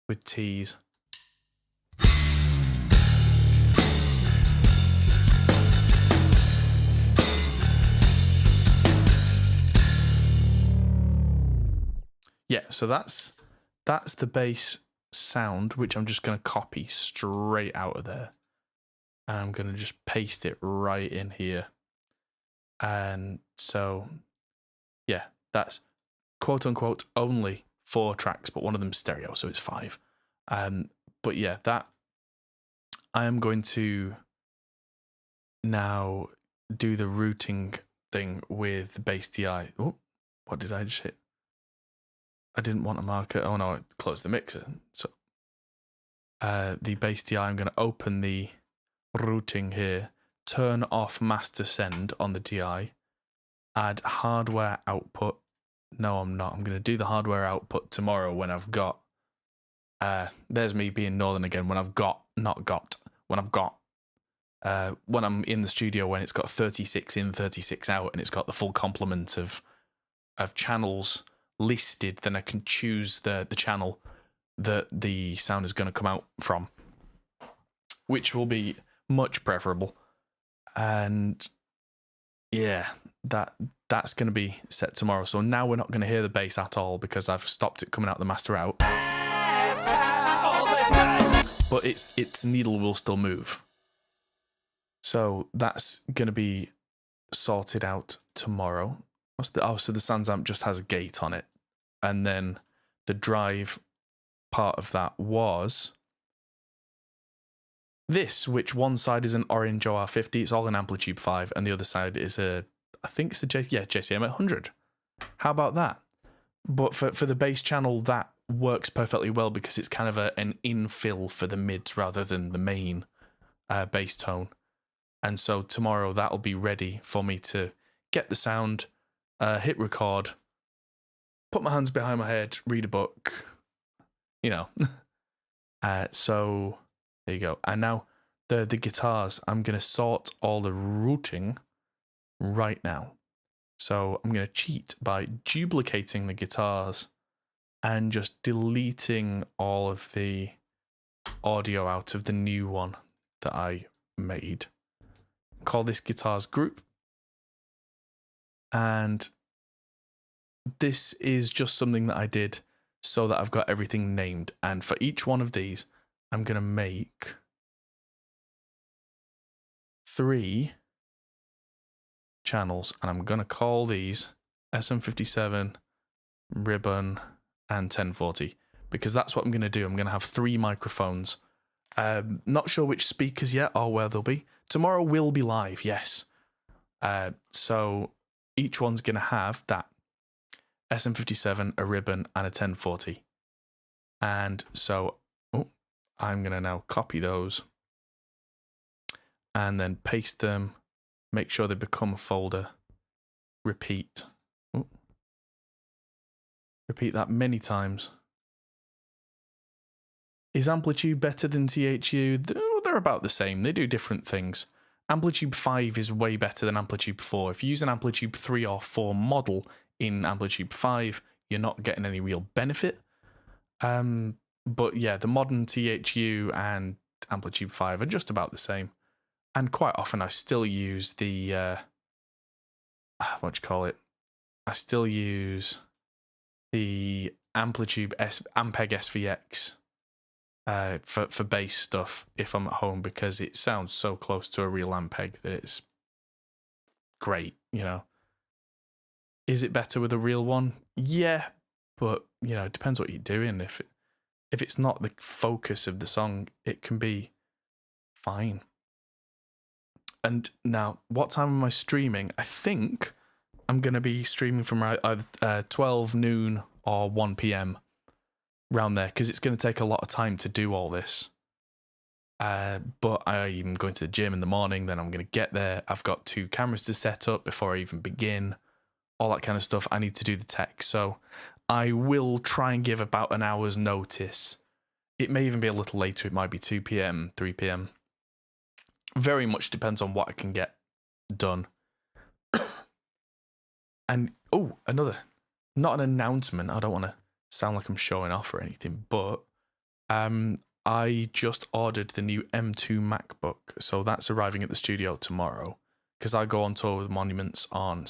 with T's. Yeah, so that's the bass sound, which I'm just going to copy straight out of there. And I'm going to just paste it right in here. And so, yeah, that's quote unquote only 4 tracks, but one of them's stereo, so it's 5. But yeah, that I am going to now do the routing thing with the bass DI. Oh, what did I just hit? I didn't want to mark it. Oh no, I closed the mixer. So the bass DI, I'm going to open the routing here, turn off master send on the DI, add hardware output. No, I'm not. I'm going to do the hardware output tomorrow when I've got, there's me being northern again, when I've got, when I'm in the studio, when it's got 36 in, 36 out, and it's got the full complement of channels listed, then I can choose the channel that the sound is going to come out from. which will be much preferable. And yeah, that's going to be set tomorrow. So now we're not going to hear the bass at all because I've stopped it coming out the master out. But its needle will still move. So that's going to be sorted out tomorrow. So the Sans amp just has a gate on it. And then the drive part of that was this, which one side is an orange OR50. It's all in Amplitude 5. And the other side is I think it's JCM 100. How about that? But for the bass channel, that works perfectly well because it's kind of an infill for the mids rather than the main bass tone. And so tomorrow that'll be ready for me to get the sound, hit record, put my hands behind my head, read a book, so there you go. And now the guitars, I'm going to sort all the routing right now. So I'm going to cheat by duplicating the guitars and just deleting all of the audio out of the new one that I made. Call this guitars group. And this is just something that I did so that I've got everything named. And for each one of these, I'm going to make 3 channels. And I'm going to call these SM57, Ribbon, and 1040. Because that's what I'm going to do. I'm going to have 3 microphones. Not sure which speakers yet or where they'll be. Tomorrow will be live, yes. So each one's going to have that SM57, a Ribbon, and a 1040. And so I'm going to now copy those and then paste them, make sure they become a folder, repeat. Repeat that many times. Is Amplitude better than THU? They're about the same. They do different things. Amplitude 5 is way better than Amplitude 4. If you use an Amplitude 3 or 4 model in Amplitude 5, you're not getting any real benefit. But yeah, the modern THU and Amplitude 5 are just about the same. And quite often I still use the, I still use the Amplitude Ampeg SVX for bass stuff if I'm at home because it sounds so close to a real Ampeg that it's great, Is it better with a real one? Yeah, but, it depends what you're doing. If it's not the focus of the song, it can be fine. And now, what time am I streaming? I think I'm going to be streaming from either 12 noon or 1 p.m. around there, because it's going to take a lot of time to do all this. But I'm going to the gym in the morning, then I'm going to get there. I've got 2 cameras to set up before I even begin. All that kind of stuff. I need to do the tech. So I will try and give about an hour's notice. It may even be a little later. It might be 2 p.m., 3 p.m. Very much depends on what I can get done. And, not an announcement. I don't want to sound like I'm showing off or anything, but I just ordered the new M2 MacBook. So that's arriving at the studio tomorrow. Because I go on tour with Monuments on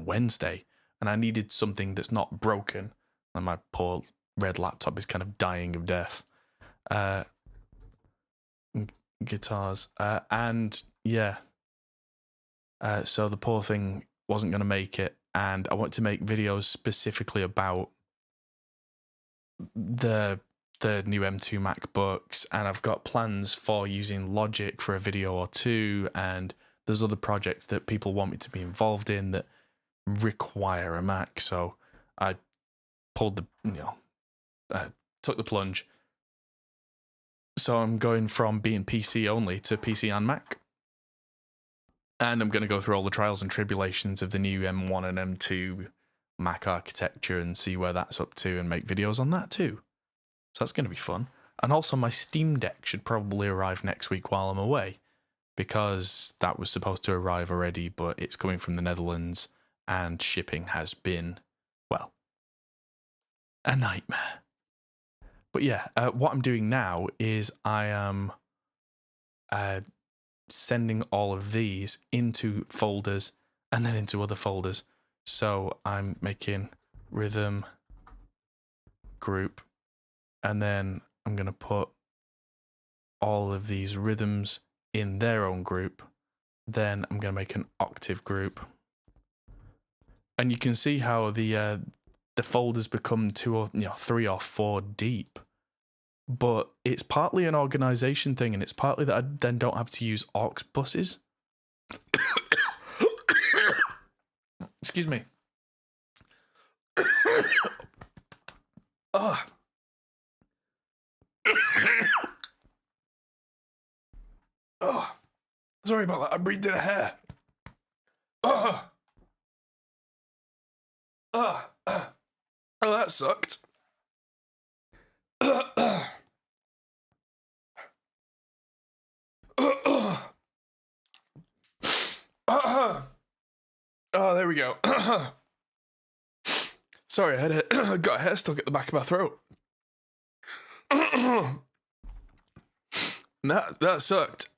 Wednesday, and I needed something that's not broken, and my poor red laptop is kind of dying of death. Guitars, and yeah, so the poor thing wasn't going to make it, and I want to make videos specifically about the new M2 MacBooks, and I've got plans for using Logic for a video or 2, and there's other projects that people want me to be involved in that require a Mac. So I pulled took the plunge. So I'm going from being PC only to PC and Mac. And I'm going to go through all the trials and tribulations of the new M1 and M2 Mac architecture and see where that's up to and make videos on that too. So that's going to be fun. And also my Steam Deck should probably arrive next week while I'm away, because that was supposed to arrive already, but it's coming from the Netherlands and shipping has been, a nightmare. But yeah, what I'm doing now is I am sending all of these into folders and then into other folders. So I'm making rhythm group, and then I'm going to put all of these rhythms in their own group. Then I'm going to make an octave group. And you can see how the folders become 2 or 3 or 4 deep. But it's partly an organization thing, and it's partly that I then don't have to use aux buses. Excuse me. Oh. Oh. Sorry about that. I breathed in a hair. Oh. Oh. Oh, that sucked. Oh, there we go. Sorry, I had got a hair stuck at the back of my throat. That sucked.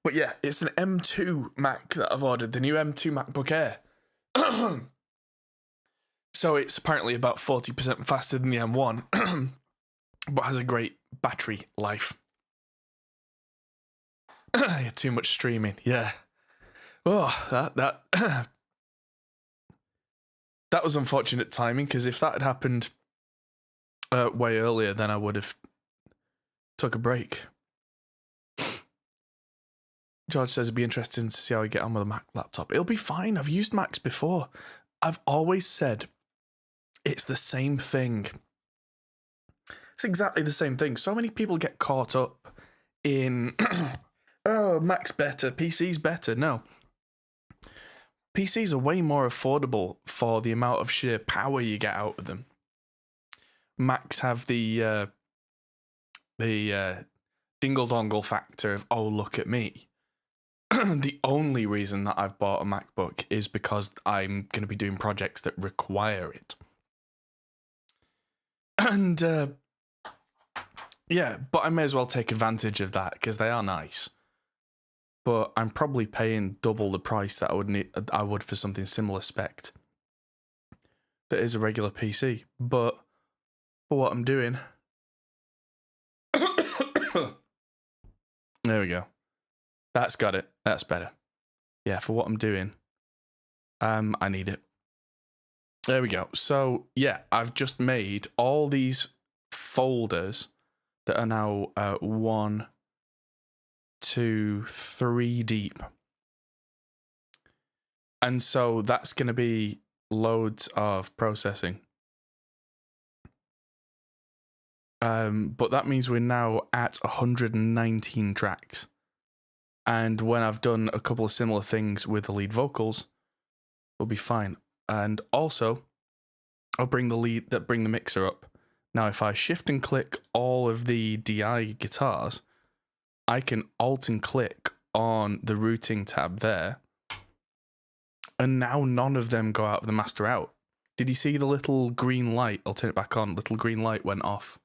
But yeah, it's an M2 Mac that I've ordered, the new M2 MacBook Air. So it's apparently about 40% faster than the M1, but has a great battery life. Too much streaming, yeah. Oh, that that was unfortunate timing, because if that had happened way earlier, then I would have took a break. George says it'd be interesting to see how I get on with a Mac laptop. It'll be fine. I've used Macs before. I've always said it's the same thing. It's exactly the same thing. So many people get caught up in, oh, Mac's better, PC's better. No. PCs are way more affordable for the amount of sheer power you get out of them. Macs have the dingle-dongle factor of, oh, look at me. The only reason that I've bought a MacBook is because I'm going to be doing projects that require it. And, yeah, but I may as well take advantage of that because they are nice. But I'm probably paying double the price that I would for something similar spec'd. That is a regular PC. But for what I'm doing... There we go. That's got it. That's better. Yeah, for what I'm doing, I need it. There we go. So, yeah, I've just made all these folders that are now 1, 2, 3 deep. And so that's going to be loads of processing. But that means we're now at 119 tracks. And when I've done a couple of similar things with the lead vocals, we'll be fine. And also, I'll bring the mixer up. Now, if I shift and click all of the DI guitars, I can alt and click on the routing tab there. And now none of them go out of the master out. Did you see the little green light? I'll turn it back on. Little green light went off.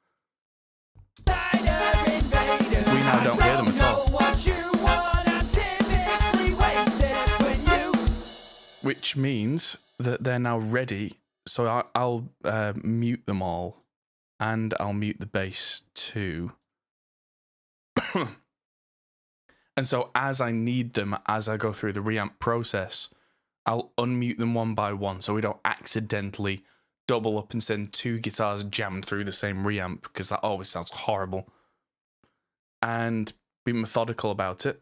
We now don't hear them at all. Which means that they're now ready. So I'll mute them all. And I'll mute the bass too. And so as I need them, as I go through the reamp process, I'll unmute them one by one so we don't accidentally double up and send 2 guitars jammed through the same reamp, because that always sounds horrible. And be methodical about it.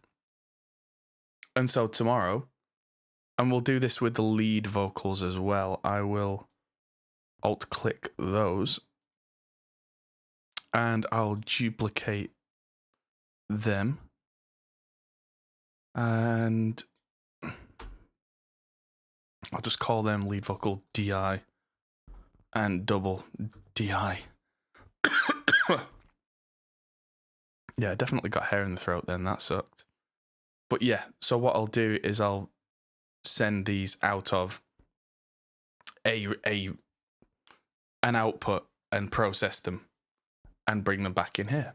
And so tomorrow, and we'll do this with the lead vocals as well, I will alt-click those. And I'll duplicate them. And I'll just call them lead vocal DI and double DI. Yeah, I definitely got hair in the throat then, that sucked. But yeah, so what I'll do is I'll send these out of an output and process them and bring them back in here.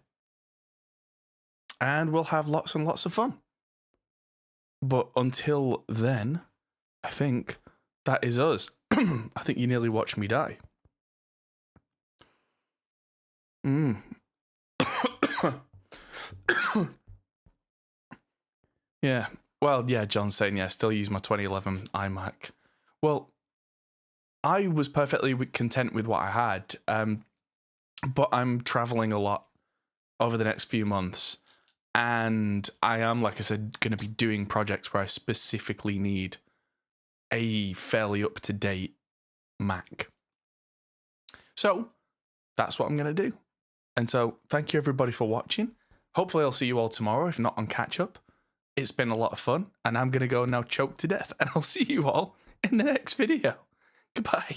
and we'll have lots and lots of fun. But until then, I think that is us. I think you nearly watched me die. Yeah. Well, yeah, John's saying, yeah, still use my 2011 iMac. Well, I was perfectly content with what I had, but I'm traveling a lot over the next few months, and I am, like I said, going to be doing projects where I specifically need a fairly up-to-date Mac. So that's what I'm going to do. And so thank you everybody for watching. Hopefully I'll see you all tomorrow, if not on catch up. It's been a lot of fun, and I'm going to go now choke to death, and I'll see you all in the next video. Goodbye.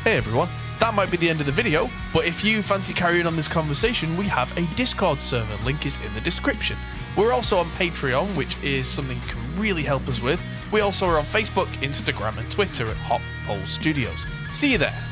Hey everyone, that might be the end of the video, but if you fancy carrying on this conversation, we have a Discord server, link is in the description. We're also on Patreon, which is something you can really help us with. We also are on Facebook, Instagram and Twitter at Hot Pole Studios. See you there.